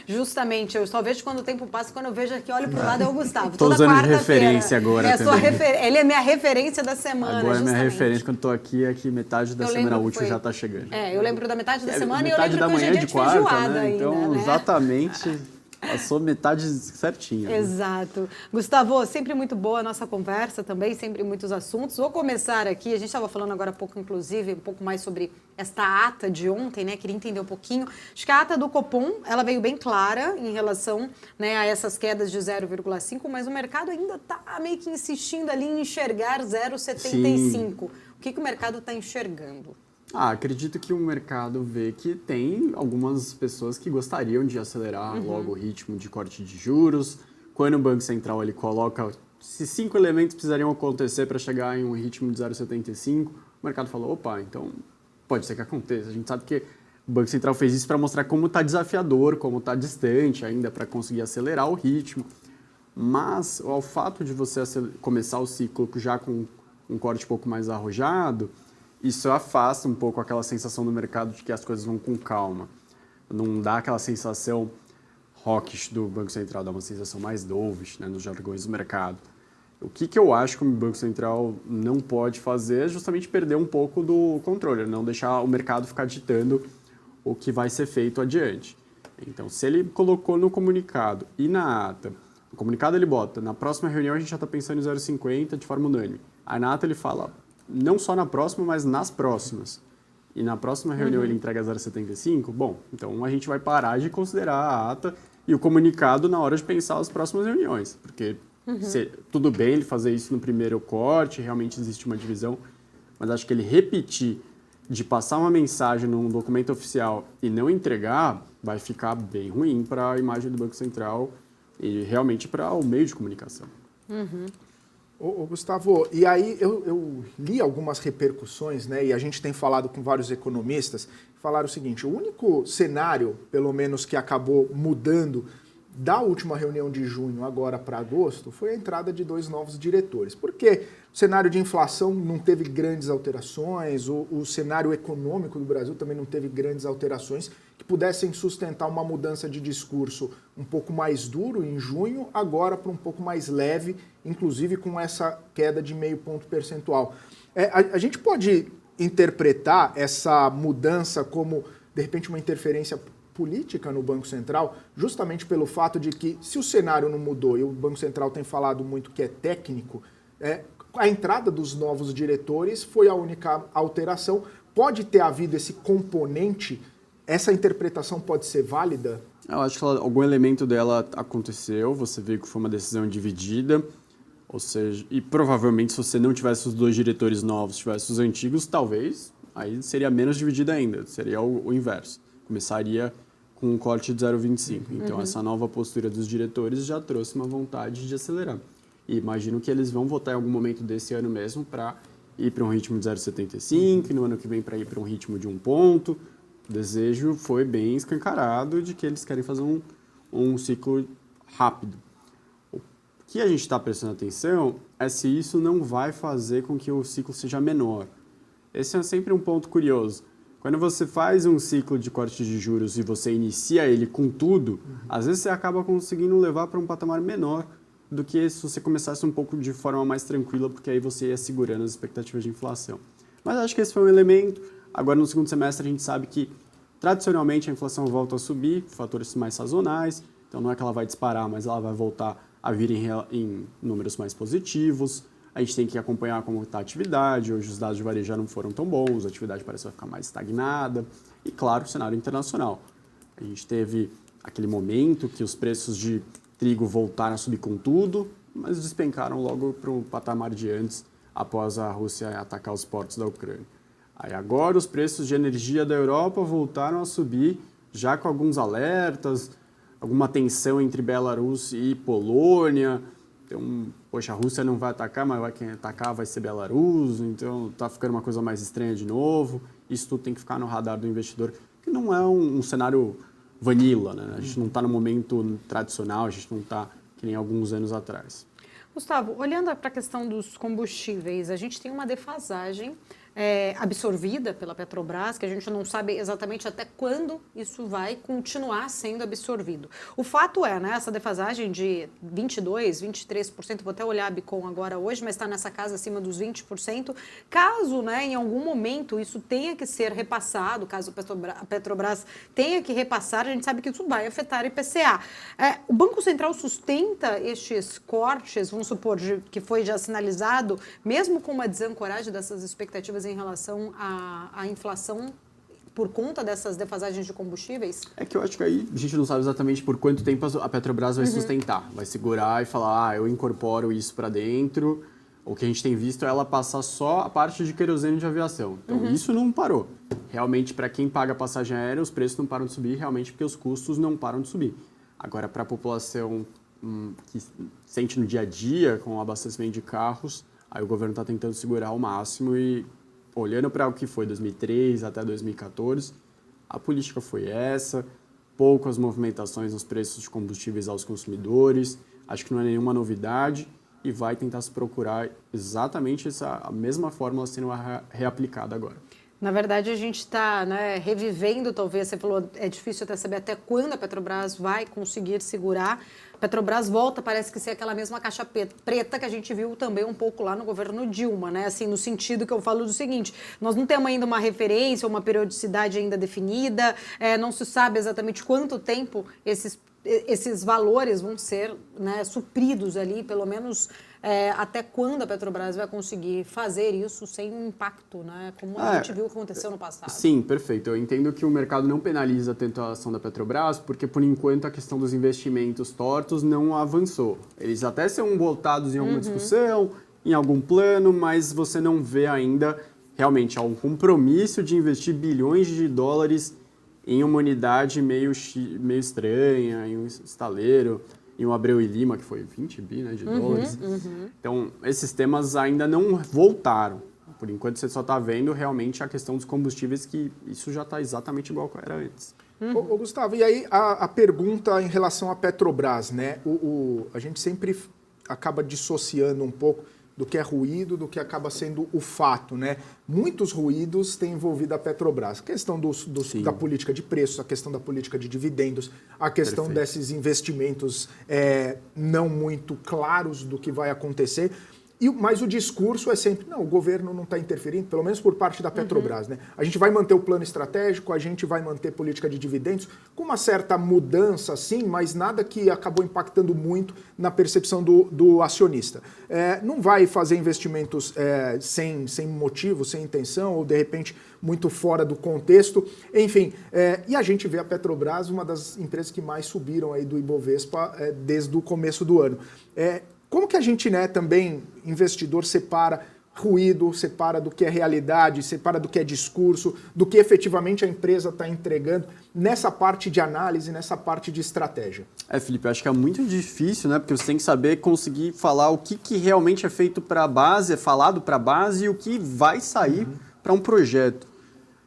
Justamente. Eu só vejo quando o tempo passa, quando eu vejo aqui, olho pro lado, é o Gustavo. Estou usando de referência agora também. Ele é minha referência da semana. Agora minha referência quando estou aqui é que metade da semana útil já está chegando. Eu lembro da metade da semana e eu metade lembro da que hoje é manhã dia de quarta, feijoada né? ainda, Então, né? exatamente, passou metade certinha. Exato. Gustavo, sempre muito boa a nossa conversa também, sempre muitos assuntos. Vou começar aqui, a gente estava falando agora há pouco, inclusive, um pouco mais sobre esta ata de ontem, né? Queria entender um pouquinho. Acho que a ata do Copom, ela veio bem clara em relação, né, a essas quedas de 0,5, mas o mercado ainda está meio que insistindo ali em enxergar 0,75. O que o mercado está enxergando? Acredito que o mercado vê que tem algumas pessoas que gostariam de acelerar logo o ritmo de corte de juros. Quando o Banco Central ele coloca se 5 elementos precisariam acontecer para chegar em um ritmo de 0,75, o mercado falou, opa, então pode ser que aconteça. A gente sabe que o Banco Central fez isso para mostrar como está desafiador, como está distante ainda para conseguir acelerar o ritmo. Mas ao fato de você começar o ciclo já com um corte um pouco mais arrojado, isso afasta um pouco aquela sensação do mercado de que as coisas vão com calma. Não dá aquela sensação hawkish do Banco Central, dá uma sensação mais dovish, né, nos jargões do mercado. O que eu acho que o Banco Central não pode fazer é justamente perder um pouco do controle, não deixar o mercado ficar ditando o que vai ser feito adiante. Então, se ele colocou no comunicado e na ata No comunicado ele bota, na próxima reunião a gente já está pensando em 0,50 de forma unânime. Aí na ata ele fala, não só na próxima, mas nas próximas. E na próxima reunião ele entrega 0,75, bom, então a gente vai parar de considerar a ata e o comunicado na hora de pensar as próximas reuniões. Porque tudo bem ele fazer isso no primeiro corte, realmente existe uma divisão, mas acho que ele repetir de passar uma mensagem num documento oficial e não entregar, vai ficar bem ruim para a imagem do Banco Central e realmente para o meio de comunicação. Ô, Gustavo, e aí eu li algumas repercussões, né, e a gente tem falado com vários economistas, que falaram o seguinte, o único cenário, pelo menos que acabou mudando da última reunião de junho agora para agosto, foi a entrada de 2 novos diretores. Porque o cenário de inflação não teve grandes alterações, o cenário econômico do Brasil também não teve grandes alterações que pudessem sustentar uma mudança de discurso um pouco mais duro em junho, agora para um pouco mais leve, inclusive com essa queda de 0,5 ponto percentual. A gente pode interpretar essa mudança como, de repente, uma interferência política no Banco Central, justamente pelo fato de que, se o cenário não mudou e o Banco Central tem falado muito que é técnico, a entrada dos novos diretores foi a única alteração. Pode ter havido esse componente, essa interpretação pode ser válida? Eu acho que algum elemento dela aconteceu, você vê que foi uma decisão dividida, ou seja, e provavelmente se você não tivesse os 2 diretores novos, tivesse os antigos, talvez, aí seria menos dividida ainda, seria o inverso. Começaria com um corte de 0,25. Então, essa nova postura dos diretores já trouxe uma vontade de acelerar. E imagino que eles vão votar em algum momento desse ano mesmo para ir para um ritmo de 0,75, e no ano que vem para ir para um ritmo de 1 ponto. O desejo foi bem escancarado de que eles querem fazer um ciclo rápido. O que a gente está prestando atenção é se isso não vai fazer com que o ciclo seja menor. Esse é sempre um ponto curioso. Quando você faz um ciclo de corte de juros e você inicia ele com tudo, às vezes você acaba conseguindo levar para um patamar menor do que se você começasse um pouco de forma mais tranquila, porque aí você ia segurando as expectativas de inflação. Mas acho que esse foi um elemento. Agora, no segundo semestre, a gente sabe que, tradicionalmente, a inflação volta a subir, fatores mais sazonais, então não é que ela vai disparar, mas ela vai voltar a vir em números mais positivos. A gente tem que acompanhar como está a atividade. Hoje os dados de varejo já não foram tão bons, a atividade parece que vai ficar mais estagnada. E, claro, o cenário internacional. A gente teve aquele momento que os preços de trigo voltaram a subir com tudo, mas despencaram logo para o patamar de antes, após a Rússia atacar os portos da Ucrânia. Aí agora os preços de energia da Europa voltaram a subir, já com alguns alertas, alguma tensão entre Belarus e Polônia. Então, poxa, a Rússia não vai atacar, mas quem atacar vai ser Belarus, então está ficando uma coisa mais estranha de novo. Isso tudo tem que ficar no radar do investidor, que não é um cenário vanilla, né? A gente não está no momento tradicional, a gente não está que nem alguns anos atrás. Gustavo, olhando para a questão dos combustíveis, a gente tem uma defasagem absorvida pela Petrobras, que a gente não sabe exatamente até quando isso vai continuar sendo absorvido. O fato é, né, essa defasagem de 22%, 23%, vou até olhar a Bicom agora hoje, mas está nessa casa acima dos 20%. Caso, né, em algum momento isso tenha que ser repassado, caso a Petrobras tenha que repassar, a gente sabe que isso vai afetar o IPCA. O Banco Central sustenta estes cortes, vamos supor, que foi já sinalizado, mesmo com uma desancoragem dessas expectativas em relação à inflação por conta dessas defasagens de combustíveis? É que eu acho que aí a gente não sabe exatamente por quanto tempo a Petrobras vai sustentar, vai segurar e falar, eu incorporo isso para dentro. O que a gente tem visto é ela passar só a parte de querosene de aviação. Então isso não parou. Realmente, para quem paga passagem aérea, os preços não param de subir, realmente porque os custos não param de subir. Agora, para a população que sente no dia a dia com o abastecimento de carros, aí o governo está tentando segurar ao máximo e olhando para o que foi 2003 até 2014, a política foi essa, poucas movimentações nos preços de combustíveis aos consumidores, acho que não é nenhuma novidade e vai tentar se procurar exatamente a mesma fórmula sendo reaplicada agora. Na verdade, a gente está, né, revivendo, talvez, você falou, é difícil até saber até quando a Petrobras vai conseguir segurar. A Petrobras volta, parece que ser aquela mesma caixa preta que a gente viu também um pouco lá no governo Dilma, né? Assim, no sentido que eu falo do seguinte, nós não temos ainda uma referência, uma periodicidade ainda definida, não se sabe exatamente quanto tempo esses esses valores vão ser, né, supridos ali, pelo menos até quando a Petrobras vai conseguir fazer isso sem um impacto, né, como a gente viu que aconteceu no passado. Sim, perfeito. Eu entendo que o mercado não penaliza tanto a ação da Petrobras, porque por enquanto a questão dos investimentos tortos não avançou. Eles até são voltados em alguma discussão, em algum plano, mas você não vê ainda realmente um compromisso de investir bilhões de dólares em uma unidade meio estranha, em um estaleiro, em um Abreu e Lima, que foi 20 bi, né, de dólares. Então, esses temas ainda não voltaram. Por enquanto, você só está vendo realmente a questão dos combustíveis, que isso já está exatamente igual que era antes. Ô, Gustavo, e aí a pergunta em relação à Petrobras, né? A gente sempre acaba dissociando um pouco do que é ruído, do que acaba sendo o fato, né? Muitos ruídos têm envolvido a Petrobras. A questão da política de preços, a questão da política de dividendos, a questão desses investimentos não muito claros do que vai acontecer. Mas o discurso é sempre, não, o governo não está interferindo, pelo menos por parte da Petrobras, né? A gente vai manter o plano estratégico, a gente vai manter política de dividendos, com uma certa mudança, sim, mas nada que acabou impactando muito na percepção do acionista. Não vai fazer investimentos sem motivo, sem intenção, ou de repente muito fora do contexto. Enfim, e a gente vê a Petrobras, uma das empresas que mais subiram aí do Ibovespa desde o começo do ano. Como que a gente, né, também, investidor, separa ruído, separa do que é realidade, separa do que é discurso, do que efetivamente a empresa está entregando nessa parte de análise, nessa parte de estratégia? Felipe, eu acho que é muito difícil, né? Porque você tem que saber conseguir falar o que realmente é feito para a base, é falado para a base, e o que vai sair para um projeto.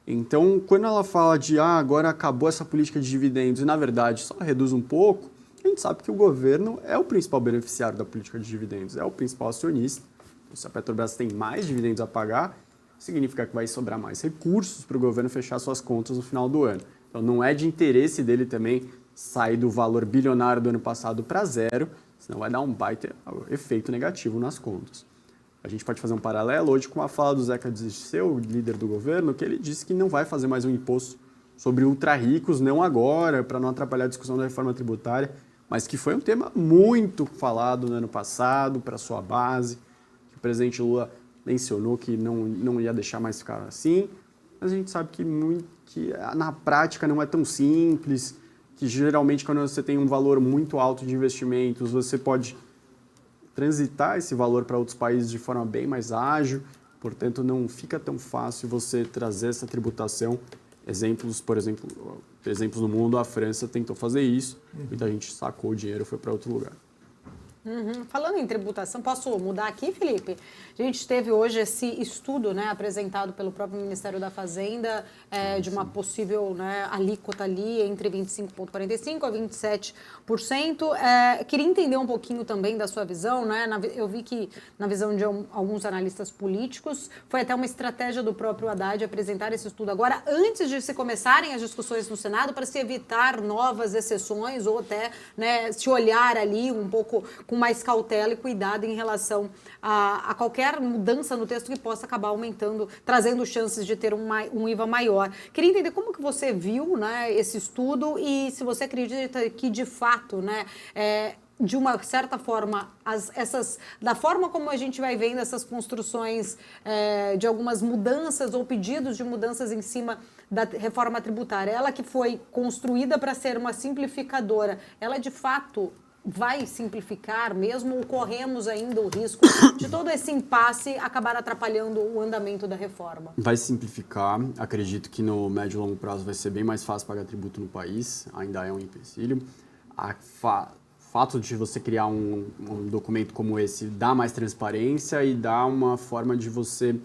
Então, quando ela fala de agora acabou essa política de dividendos e, na verdade, só reduz um pouco, a gente sabe que o governo é o principal beneficiário da política de dividendos, é o principal acionista. Se a Petrobras tem mais dividendos a pagar, significa que vai sobrar mais recursos para o governo fechar suas contas no final do ano. Então não é de interesse dele também sair do valor bilionário do ano passado para zero, senão vai dar um baita efeito negativo nas contas. A gente pode fazer um paralelo hoje com a fala do Zeca Dirceu, líder do governo, que ele disse que não vai fazer mais um imposto sobre ultra-ricos, não agora, para não atrapalhar a discussão da reforma tributária, mas que foi um tema muito falado no ano passado para sua base, que o presidente Lula mencionou que não ia deixar mais ficar assim, mas a gente sabe que na prática não é tão simples, que geralmente quando você tem um valor muito alto de investimentos, você pode transitar esse valor para outros países de forma bem mais ágil, portanto não fica tão fácil você trazer essa tributação. Exemplos no mundo, a França tentou fazer isso, muita gente sacou o dinheiro e foi para outro lugar. Falando em tributação, posso mudar aqui, Felipe? A gente teve hoje esse estudo, né, apresentado pelo próprio Ministério da Fazenda de uma possível, né, alíquota ali entre 25,45% a 27%. Queria entender um pouquinho também da sua visão, né? Eu vi que na visão de alguns analistas políticos foi até uma estratégia do próprio Haddad apresentar esse estudo agora antes de se começarem as discussões no Senado para se evitar novas exceções ou até, né, se olhar ali um pouco com mais cautela e cuidado em relação a qualquer mudança no texto que possa acabar aumentando, trazendo chances de ter um IVA maior. Queria entender como que você viu, né, esse estudo e se você acredita que, de fato, né, de uma certa forma, da forma como a gente vai vendo essas construções de algumas mudanças ou pedidos de mudanças em cima da reforma tributária, ela que foi construída para ser uma simplificadora, ela de fato vai simplificar mesmo ou corremos ainda o risco de todo esse impasse acabar atrapalhando o andamento da reforma? Vai simplificar. Acredito que no médio e longo prazo vai ser bem mais fácil pagar tributo no país. Ainda é um empecilho. Fato de você criar um documento como esse dá mais transparência e dá uma forma de você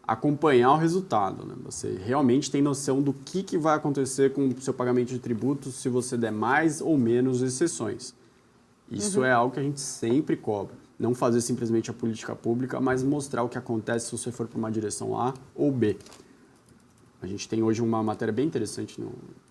acompanhar o resultado, né? Você realmente tem noção do que vai acontecer com o seu pagamento de tributos se você der mais ou menos exceções. Isso é algo que a gente sempre cobra. Não fazer simplesmente a política pública, mas mostrar o que acontece se você for para uma direção A ou B. A gente tem hoje uma matéria bem interessante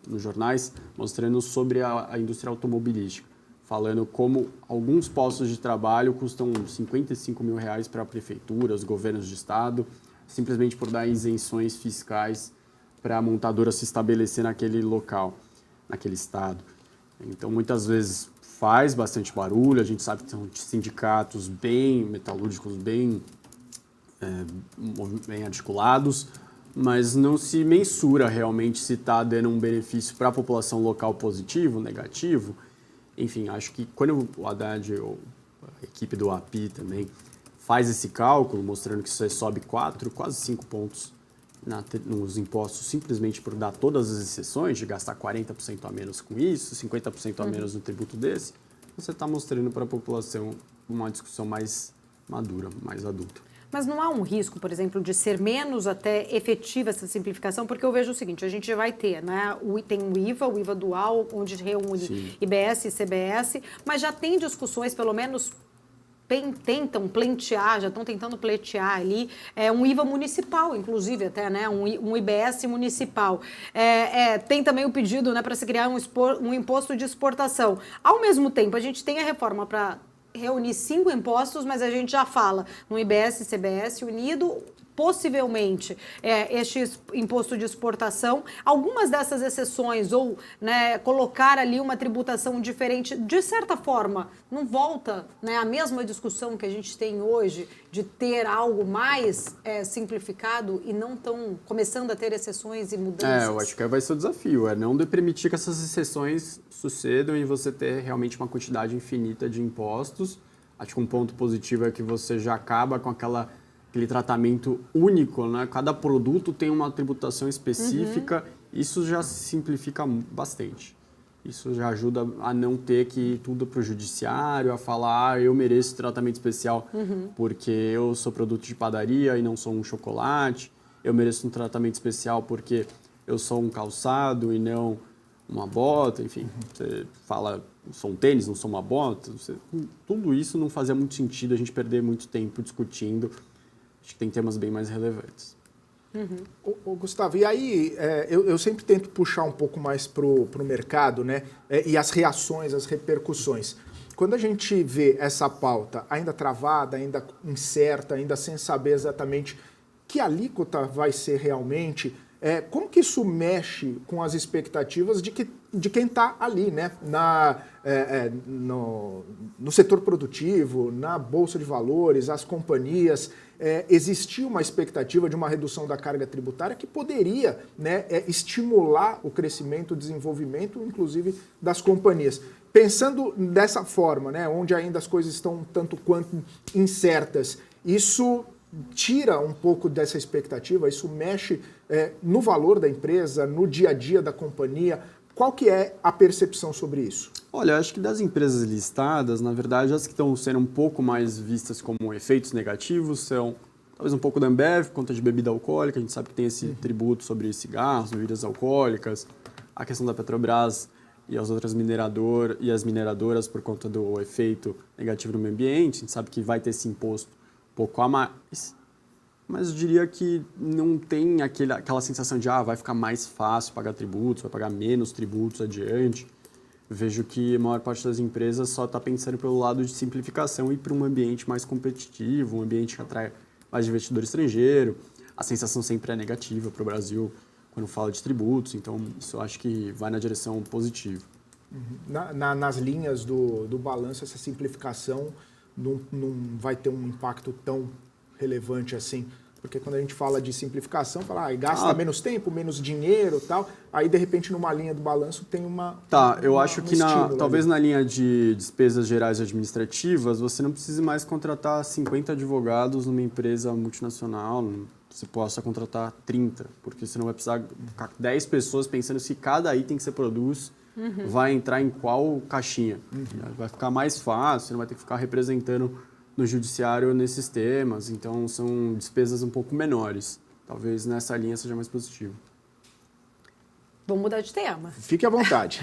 nos jornais, mostrando sobre a indústria automobilística, falando como alguns postos de trabalho custam R$55 mil para a prefeitura, os governos de estado, simplesmente por dar isenções fiscais para a montadora se estabelecer naquele local, naquele estado. Então, muitas vezes faz bastante barulho, a gente sabe que são sindicatos bem metalúrgicos, bem articulados, mas não se mensura realmente se está dando um benefício para a população local positivo, negativo. Enfim, acho que quando o Haddad, ou a equipe do API também, faz esse cálculo, mostrando que você sobe 4, quase 5 pontos nos impostos simplesmente por dar todas as exceções, de gastar 40% a menos com isso, 50% a menos no tributo desse, você está mostrando para a população uma discussão mais madura, mais adulta. Mas não há um risco, por exemplo, de ser menos até efetiva essa simplificação? Porque eu vejo o seguinte, a gente vai ter, né, tem o IVA dual, onde reúne Sim. IBS e CBS, mas já tem discussões, pelo menos tentam pleitear, já estão tentando pleitear ali, um IVA municipal, inclusive até, né, um IBS municipal. Tem também o pedido, né, para se criar um imposto de exportação. Ao mesmo tempo, a gente tem a reforma para reunir 5 impostos, mas a gente já fala no IBS e CBS unido, possivelmente este imposto de exportação, algumas dessas exceções ou, né, colocar ali uma tributação diferente, de certa forma, não volta, né, a mesma discussão que a gente tem hoje de ter algo mais simplificado e não tão começando a ter exceções e mudanças? Eu acho que vai ser o desafio, não permitir que essas exceções sucedam e você ter realmente uma quantidade infinita de impostos. Acho que um ponto positivo é que você já acaba com aquele tratamento único, né? Cada produto tem uma tributação específica, isso já simplifica bastante. Isso já ajuda a não ter que ir tudo para o judiciário, a falar, eu mereço tratamento especial porque eu sou produto de padaria e não sou um chocolate, eu mereço um tratamento especial porque eu sou um calçado e não uma bota, enfim, você fala, sou um tênis, não sou uma bota, tudo isso não fazia muito sentido a gente perder muito tempo discutindo. Acho que tem temas bem mais relevantes. Gustavo, e aí eu sempre tento puxar um pouco mais para o mercado, né? E as reações, as repercussões. Quando a gente vê essa pauta ainda travada, ainda incerta, ainda sem saber exatamente que alíquota vai ser realmente, como que isso mexe com as expectativas de quem está ali, né? No setor produtivo, na Bolsa de Valores, as companhias? Existia uma expectativa de uma redução da carga tributária que poderia, né, estimular o crescimento, o desenvolvimento, inclusive, das companhias. Pensando dessa forma, né, onde ainda as coisas estão tanto quanto incertas, isso tira um pouco dessa expectativa, isso mexe no valor da empresa, no dia a dia da companhia. Qual que é a percepção sobre isso? Olha, acho que das empresas listadas, na verdade, as que estão sendo um pouco mais vistas como efeitos negativos são talvez um pouco da Ambev, conta de bebida alcoólica, a gente sabe que tem esse tributo sobre cigarros, bebidas alcoólicas, a questão da Petrobras e as outras mineradoras por conta do efeito negativo no meio ambiente, a gente sabe que vai ter esse imposto um pouco a mais, mas eu diria que não tem aquela sensação de vai ficar mais fácil pagar tributos, vai pagar menos tributos adiante. Vejo que a maior parte das empresas só está pensando pelo lado de simplificação e para um ambiente mais competitivo, um ambiente que atrai mais investidor estrangeiro. A sensação sempre é negativa para o Brasil quando fala de tributos, então isso eu acho que vai na direção positiva. Nas linhas do balanço, essa simplificação não vai ter um impacto tão relevante assim, porque quando a gente fala de simplificação, fala, gasta menos tempo, menos dinheiro e tal, aí de repente numa linha do balanço tem eu acho que talvez na linha de despesas gerais administrativas, você não precise mais contratar 50 advogados numa empresa multinacional, você possa contratar 30, porque você não vai precisar ficar 10 pessoas pensando se cada item que você produz vai entrar em qual caixinha. Vai ficar mais fácil, você não vai ter que ficar representando no judiciário nesses temas, então são despesas um pouco menores. Talvez nessa linha seja mais positivo. Vamos mudar de tema. Fique à vontade.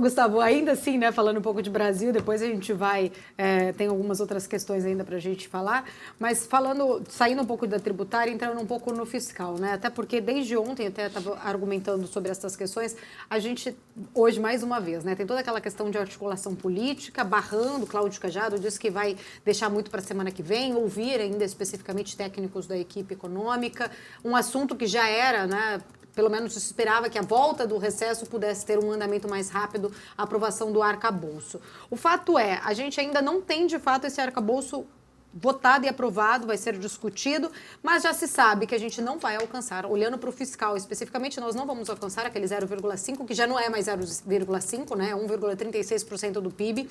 Gustavo, ainda assim, né, falando um pouco de Brasil, depois a gente vai, tem algumas outras questões ainda para a gente falar, mas saindo um pouco da tributária, entrando um pouco no fiscal, né, até porque desde ontem, até estava argumentando sobre essas questões, a gente, hoje, mais uma vez, né, tem toda aquela questão de articulação política, barrando, Cláudio Cajado disse que vai deixar muito para a semana que vem, ouvir ainda especificamente técnicos da equipe econômica, um assunto que já era, né, pelo menos se esperava que a volta do recesso pudesse ter um andamento mais rápido, a aprovação do arcabouço. O fato é, a gente ainda não tem de fato esse arcabouço votado e aprovado, vai ser discutido, mas já se sabe que a gente não vai alcançar, olhando para o fiscal especificamente, nós não vamos alcançar aquele 0,5, que já não é mais 0,5, né? 1,36% do PIB.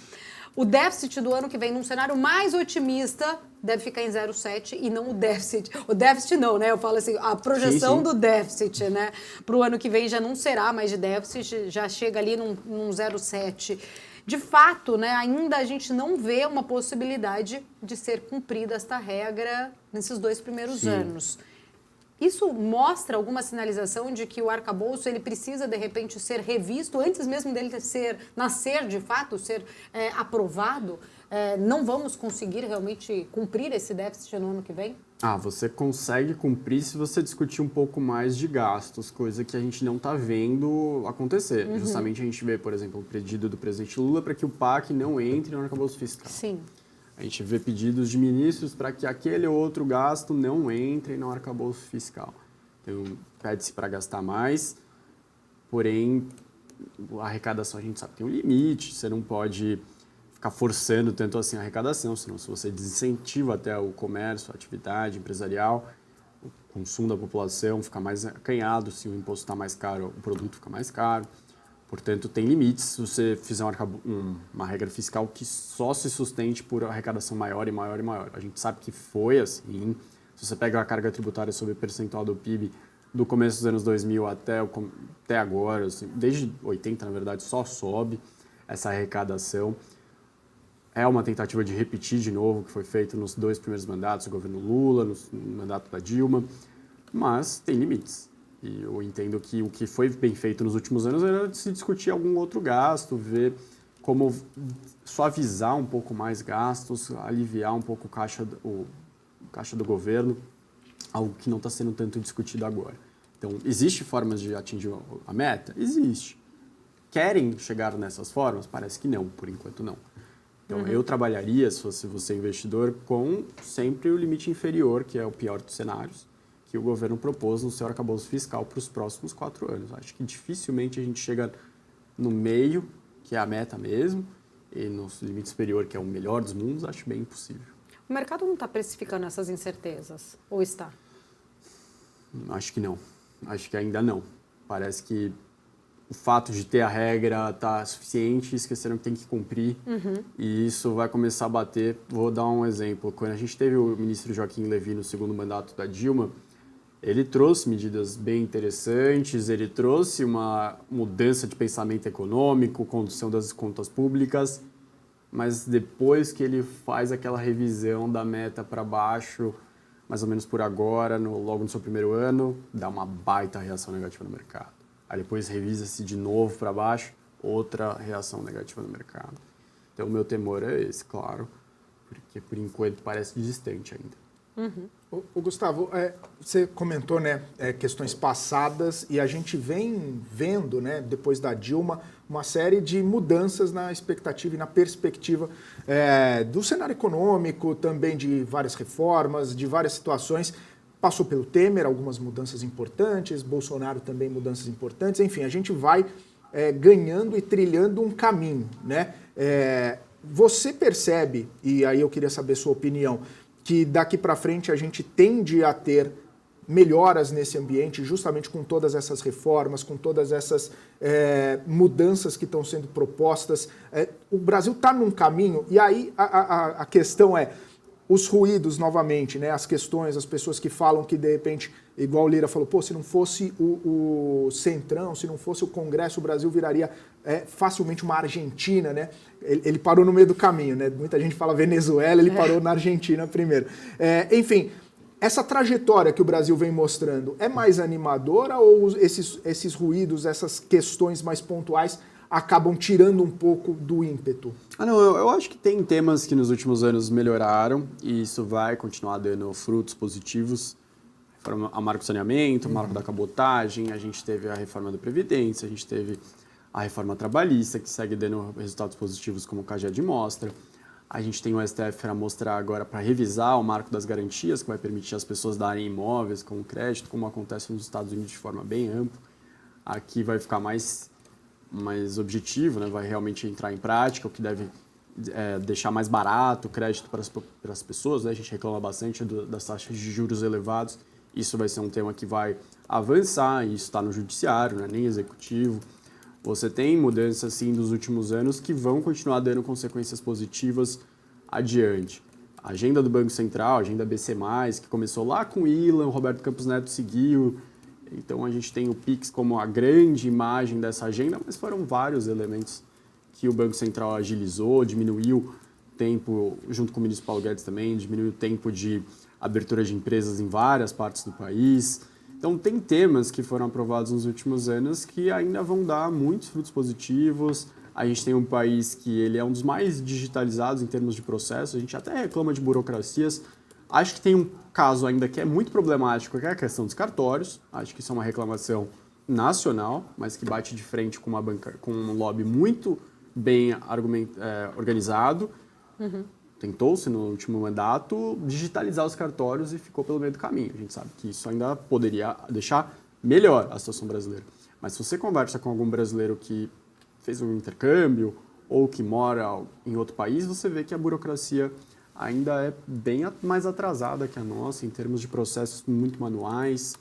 O déficit do ano que vem, num cenário mais otimista, deve ficar em 0,7 e não o déficit. O déficit não, né? Eu falo assim, a projeção do déficit, né? Para o ano que vem já não será mais de déficit, já chega ali num 0,7. De fato, né, ainda a gente não vê uma possibilidade de ser cumprida esta regra nesses 2 primeiros anos. Isso mostra alguma sinalização de que o arcabouço ele precisa, de repente, ser revisto antes mesmo dele nascer, de fato, ser aprovado? Não vamos conseguir realmente cumprir esse déficit no ano que vem? Você consegue cumprir se você discutir um pouco mais de gastos, coisa que a gente não está vendo acontecer. Justamente a gente vê, por exemplo, o pedido do presidente Lula para que o PAC não entre no arcabouço fiscal. Sim. A gente vê pedidos de ministros para que aquele outro gasto não entre no arcabouço fiscal. Então, pede-se para gastar mais, porém, a arrecadação a gente sabe que tem um limite, você não pode ficar forçando tanto assim a arrecadação, senão se você desincentiva até o comércio, a atividade empresarial, o consumo da população fica mais acanhado, se o imposto está mais caro, o produto fica mais caro. Portanto, tem limites se você fizer uma regra fiscal que só se sustente por arrecadação maior e maior e maior. A gente sabe que foi assim. Se você pega a carga tributária sobre percentual do PIB do começo dos anos 2000 até agora, assim, desde 80, na verdade, só sobe essa arrecadação. É uma tentativa de repetir de novo o que foi feito nos 2 primeiros mandatos do governo Lula, no mandato da Dilma, mas tem limites. E eu entendo que o que foi bem feito nos últimos anos era se discutir algum outro gasto, ver como suavizar um pouco mais gastos, aliviar um pouco o caixa do governo, algo que não está sendo tanto discutido agora. Então, existe formas de atingir a meta? Existe. Querem chegar nessas formas? Parece que não, por enquanto não. Então, eu trabalharia, se fosse você investidor, com sempre o limite inferior, que é o pior dos cenários, que o governo propôs no seu arcabouço fiscal para os próximos 4 anos. Acho que dificilmente a gente chega no meio, que é a meta mesmo, e no limite superior, que é o melhor dos mundos, acho bem impossível. O mercado não está precificando essas incertezas, ou está? Acho que não. Acho que ainda não. Parece que o fato de ter a regra está suficiente, esqueceram que tem que cumprir, e isso vai começar a bater. Vou dar um exemplo. Quando a gente teve o ministro Joaquim Levy no segundo mandato da Dilma, ele trouxe medidas bem interessantes, ele trouxe uma mudança de pensamento econômico, condução das contas públicas, mas depois que ele faz aquela revisão da meta para baixo, mais ou menos por agora, logo no seu primeiro ano, dá uma baita reação negativa no mercado. Aí depois revisa-se de novo para baixo, outra reação negativa no mercado. Então o meu temor é esse, claro, porque por enquanto parece distante ainda. O Gustavo, você comentou, né, questões passadas, e a gente vem vendo, né, depois da Dilma, uma série de mudanças na expectativa e na perspectiva do cenário econômico, também de várias reformas, de várias situações. Passou pelo Temer, algumas mudanças importantes, Bolsonaro também mudanças importantes, enfim, a gente vai ganhando e trilhando um caminho, né? Você percebe, e aí eu queria saber sua opinião, que daqui para frente a gente tende a ter melhoras nesse ambiente, justamente com todas essas reformas, com todas essas mudanças que estão sendo propostas. O Brasil está num caminho, e aí a questão é os ruídos novamente, né? As questões, as pessoas que falam que de repente, igual o Lira falou, se não fosse o Centrão, se não fosse o Congresso, o Brasil viraria facilmente uma Argentina, né? Ele parou no meio do caminho, né? Muita gente fala Venezuela, ele parou na Argentina primeiro. Enfim, essa trajetória que o Brasil vem mostrando é mais animadora ou esses ruídos, essas questões mais pontuais acabam tirando um pouco do ímpeto? Não, eu acho que tem temas que nos últimos anos melhoraram e isso vai continuar dando frutos positivos. A marco do saneamento, o marco da cabotagem, a gente teve a reforma da Previdência, a gente teve a reforma trabalhista, que segue dando resultados positivos, como o CAGED mostra. A gente tem o STF para mostrar agora, para revisar o marco das garantias, que vai permitir as pessoas darem imóveis como crédito, como acontece nos Estados Unidos de forma bem ampla. Aqui vai ficar mais objetivo, né? Vai realmente entrar em prática, o que deve deixar mais barato o crédito para as pessoas. Né? A gente reclama bastante das taxas de juros elevados. Isso vai ser um tema que vai avançar, e isso está no judiciário, né? Nem executivo. Você tem mudanças, sim, dos últimos anos que vão continuar dando consequências positivas adiante. A agenda do Banco Central, a agenda BC+, que começou lá com o Ilan, o Roberto Campos Neto seguiu. Então, a gente tem o PIX como a grande imagem dessa agenda, mas foram vários elementos que o Banco Central agilizou, diminuiu o tempo, junto com o ministro Paulo Guedes também, diminuiu o tempo de abertura de empresas em várias partes do país. Então, tem temas que foram aprovados nos últimos anos que ainda vão dar muitos frutos positivos. A gente tem um país que ele é um dos mais digitalizados em termos de processo. A gente até reclama de burocracias. Acho que tem um caso ainda que é muito problemático, que é a questão dos cartórios. Acho que isso é uma reclamação nacional, mas que bate de frente com um lobby muito bem organizado. Uhum. Tentou-se no último mandato digitalizar os cartórios e ficou pelo meio do caminho. A gente sabe que isso ainda poderia deixar melhor a situação brasileira. Mas se você conversa com algum brasileiro que fez um intercâmbio ou que mora em outro país, você vê que a burocracia ainda é bem mais atrasada que a nossa, em termos de processos muito manuais.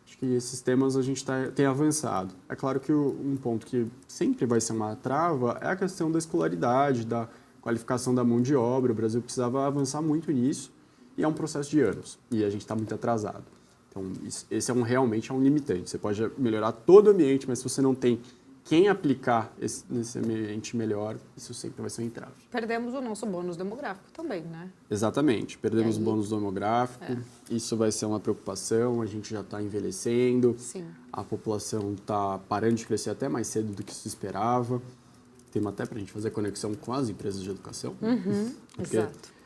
Acho que esses temas a gente tem avançado. É claro que um ponto que sempre vai ser uma trava é a questão da escolaridade, da qualificação da mão de obra. O Brasil precisava avançar muito nisso e é um processo de anos e a gente está muito atrasado. Então, esse realmente é um limitante. Você pode melhorar todo o ambiente, mas se você não tem quem aplicar nesse ambiente melhor, isso sempre vai ser um entrave. Perdemos o nosso bônus demográfico também, né? Exatamente. Perdemos o bônus demográfico. Isso vai ser uma preocupação. A gente já está envelhecendo. Sim. A população está parando de crescer até mais cedo do que se esperava. Tem até para a gente fazer conexão com as empresas de educação. Uhum, porque exato.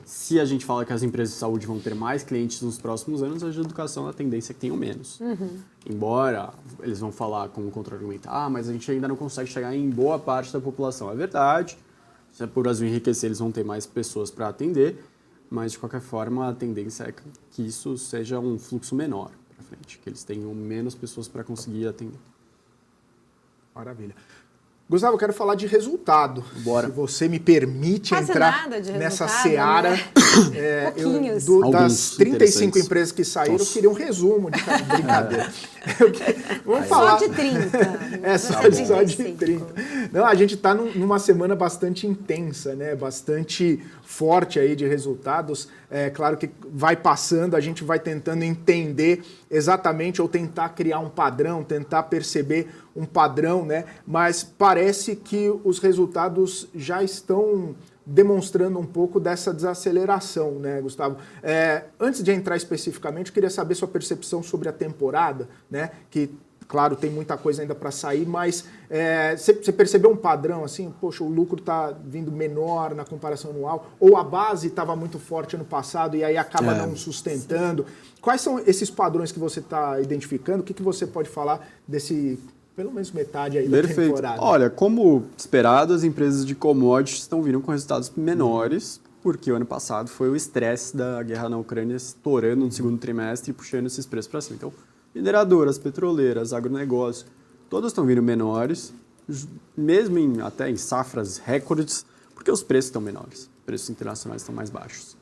Se a gente fala que as empresas de saúde vão ter mais clientes nos próximos anos, as de educação, a tendência é que tenham menos. Uhum. Embora eles vão falar como contra-argumento, mas a gente ainda não consegue chegar em boa parte da população. É verdade, se o Brasil enriquecer, eles vão ter mais pessoas para atender, mas de qualquer forma a tendência é que isso seja um fluxo menor para frente, que eles tenham menos pessoas para conseguir atender. Maravilha. Gustavo, eu quero falar de resultado. Bora. Se você me permite Quase entrar nessa nessa seara. Né? Das 35 empresas que saíram, eu queria um resumo de cada brincadeira. Vamos falar. Só de 30. Só de 30. Não, a gente está numa semana bastante intensa, né? Bastante forte aí de resultados. É claro que vai passando, a gente vai tentando entender exatamente ou tentar criar um padrão, tentar perceber um padrão, né? Mas parece que os resultados já estão demonstrando um pouco dessa desaceleração, né, Gustavo? Antes de entrar especificamente, eu queria saber sua percepção sobre a temporada, né? Que, claro, tem muita coisa ainda para sair, mas você percebeu um padrão, assim? Poxa, o lucro está vindo menor na comparação anual, ou a base estava muito forte ano passado e aí acaba não sustentando. Quais são esses padrões que você está identificando? O que você pode falar desse... Pelo menos metade aí da temporada. Olha, como esperado, as empresas de commodities estão vindo com resultados menores, porque o ano passado foi o estresse da guerra na Ucrânia estourando no segundo trimestre e puxando esses preços para cima. Então, mineradoras, petroleiras, agronegócio, todas estão vindo menores, mesmo até em safras recordes, porque os preços estão menores, os preços internacionais estão mais baixos.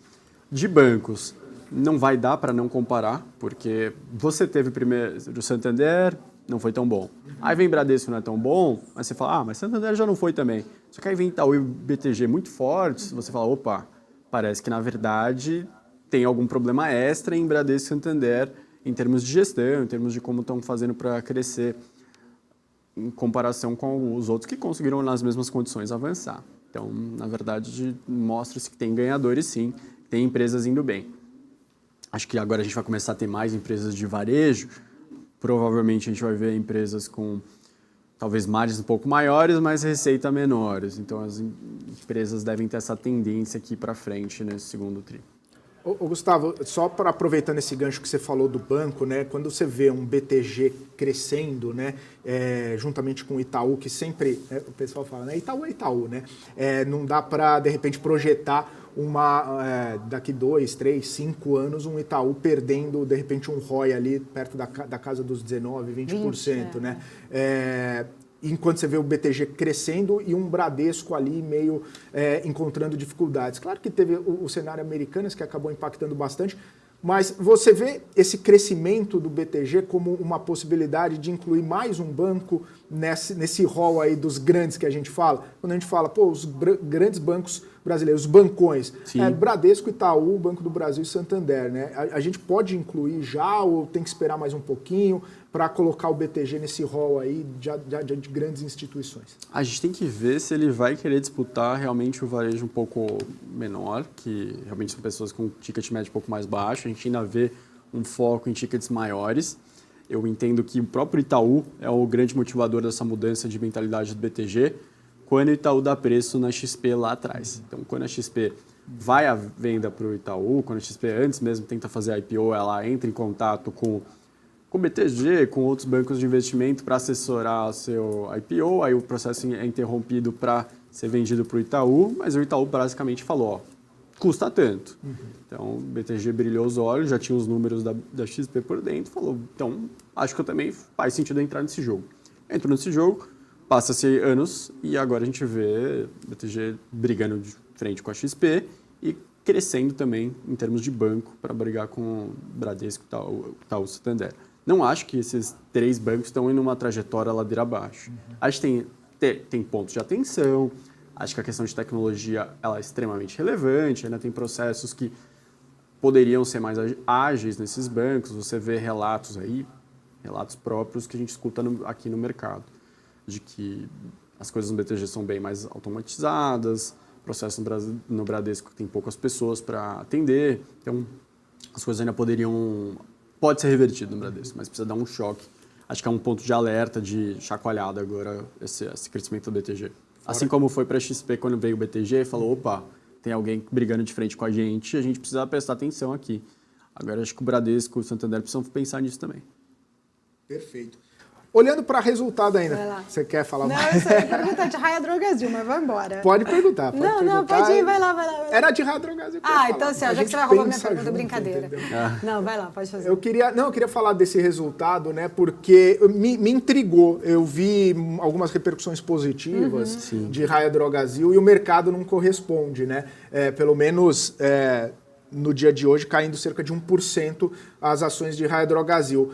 De bancos, não vai dar para não comparar, porque você teve primeiro o Santander, não foi tão bom. Aí vem Bradesco, não é tão bom, mas você fala, mas Santander já não foi também. Só que aí vem Itaú e BTG muito fortes, você fala, opa, parece que na verdade tem algum problema extra em Bradesco e Santander em termos de gestão, em termos de como estão fazendo para crescer em comparação com os outros que conseguiram nas mesmas condições avançar. Então, na verdade, mostra-se que tem ganhadores sim, tem empresas indo bem. Acho que agora a gente vai começar a ter mais empresas de varejo. Provavelmente a gente vai ver empresas com talvez margens um pouco maiores, mas receita menores. Então as empresas devem ter essa tendência aqui para frente nesse segundo tri. Ô, Gustavo, só para aproveitando esse gancho que você falou do banco, né? Quando você vê um BTG crescendo, né? Juntamente com o Itaú, que sempre o pessoal fala, né? Itaú é Itaú, né? Não dá para, de repente, projetar daqui 2, 3, 5 anos, um Itaú perdendo, de repente, um ROI ali perto da casa dos 19%, 20%, né? Enquanto você vê o BTG crescendo e um Bradesco ali meio encontrando dificuldades. Claro que teve o cenário Americanas, que acabou impactando bastante, mas você vê esse crescimento do BTG como uma possibilidade de incluir mais um banco nesse rol aí dos grandes que a gente fala? Quando a gente fala, os grandes bancos brasileiros, os bancões, Bradesco, Itaú, Banco do Brasil e Santander, né? A gente pode incluir já ou tem que esperar mais um pouquinho para colocar o BTG nesse rol aí de grandes instituições? A gente tem que ver se ele vai querer disputar realmente o varejo um pouco menor, que realmente são pessoas com ticket médio um pouco mais baixo. A gente ainda vê um foco em tickets maiores. Eu entendo que o próprio Itaú é o grande motivador dessa mudança de mentalidade do BTG, quando o Itaú dá preço na XP lá atrás. Então, quando a XP vai à venda para o Itaú, quando a XP antes mesmo tenta fazer a IPO, ela entra em contato com o BTG, com outros bancos de investimento para assessorar o seu IPO, aí o processo é interrompido para ser vendido para o Itaú, mas o Itaú basicamente falou, custa tanto. Então, o BTG brilhou os olhos, já tinha os números da XP por dentro, falou, então, acho que eu também faz sentido entrar nesse jogo. Entrou nesse jogo, passa-se anos e agora a gente vê o BTG brigando de frente com a XP e crescendo também em termos de banco para brigar com o Bradesco e Itaú Santander. Não acho que esses 3 bancos estão indo numa trajetória ladeira abaixo. Acho que tem pontos de atenção, acho que a questão de tecnologia ela é extremamente relevante, ainda tem processos que poderiam ser mais ágeis nesses bancos, você vê relatos próprios que a gente escuta aqui no mercado, de que as coisas no BTG são bem mais automatizadas, o processo no Bradesco tem poucas pessoas para atender, então as coisas ainda pode ser revertido no Bradesco, mas precisa dar um choque. Acho que é um ponto de alerta, de chacoalhada agora, esse crescimento do BTG. Assim como foi para a XP quando veio o BTG, falou, opa, tem alguém brigando de frente com a gente precisa prestar atenção aqui. Agora acho que o Bradesco e o Santander precisam pensar nisso também. Perfeito. Olhando para resultado ainda, você quer falar mais? Não, eu ia perguntar de Raia Drogasil, mas vai embora. Pode perguntar, Não, pode ir, vai lá. Era de Raia Drogasil. Então assim, já que você vai roubar minha pergunta, brincadeira. Não, vai lá, pode fazer. Eu queria falar desse resultado, né, porque me intrigou. Eu vi algumas repercussões positivas de Raia Drogasil e o mercado não corresponde, né? Pelo menos no dia de hoje, caindo cerca de 1% as ações de Raia Drogasil.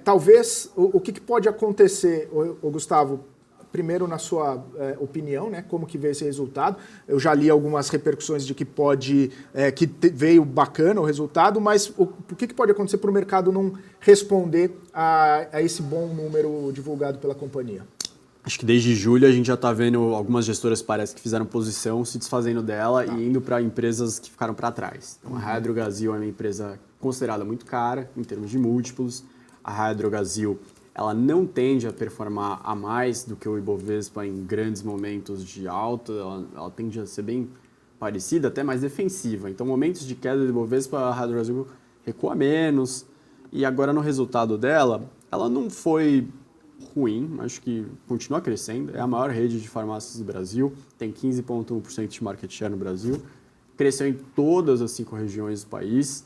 Talvez, o que pode acontecer, Gustavo, primeiro na sua opinião, né, como que veio esse resultado? Eu já li algumas repercussões de que veio bacana o resultado, mas o que pode acontecer para o mercado não responder a esse bom número divulgado pela companhia? Acho que desde julho a gente já está vendo algumas gestoras, parece que fizeram posição, se desfazendo dela e indo para empresas que ficaram para trás. Então, a Raia Drogasil é uma empresa considerada muito cara em termos de múltiplos. A Raia Drogasil ela não tende a performar a mais do que o Ibovespa em grandes momentos de alta, ela tende a ser bem parecida, até mais defensiva. Então, momentos de queda do Ibovespa, a Raia Drogasil recua menos. E agora, no resultado dela, ela não foi ruim, acho que continua crescendo, é a maior rede de farmácias do Brasil, tem 15,1% de market share no Brasil, cresceu em todas as 5 regiões do país,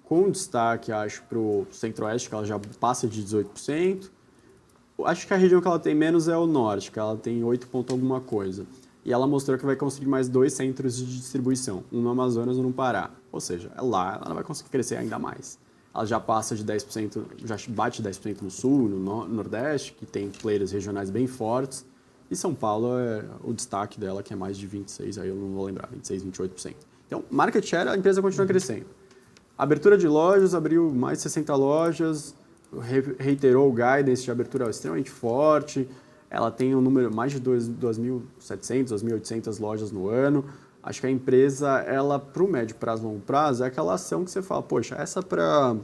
com destaque, acho, para o Centro-Oeste, que ela já passa de 18%, acho que a região que ela tem menos é o Norte, que ela tem 8 ponto alguma coisa, e ela mostrou que vai conseguir mais 2 centros de distribuição, um no Amazonas e um no Pará, ou seja, lá ela vai conseguir crescer ainda mais. Ela já passa de 10%, já bate 10% no Sul, no Nordeste, que tem players regionais bem fortes. E São Paulo é o destaque dela, que é mais de 26%, aí eu não vou lembrar, 26%, 28%. Então, market share, a empresa continua crescendo. Abertura de lojas, abriu mais de 60 lojas, reiterou o guidance de abertura extremamente forte. Ela tem um número, mais de 2.700, 2.800 lojas no ano. Acho que a empresa, ela, para o médio prazo, longo prazo, é aquela ação que você fala, poxa, essa para...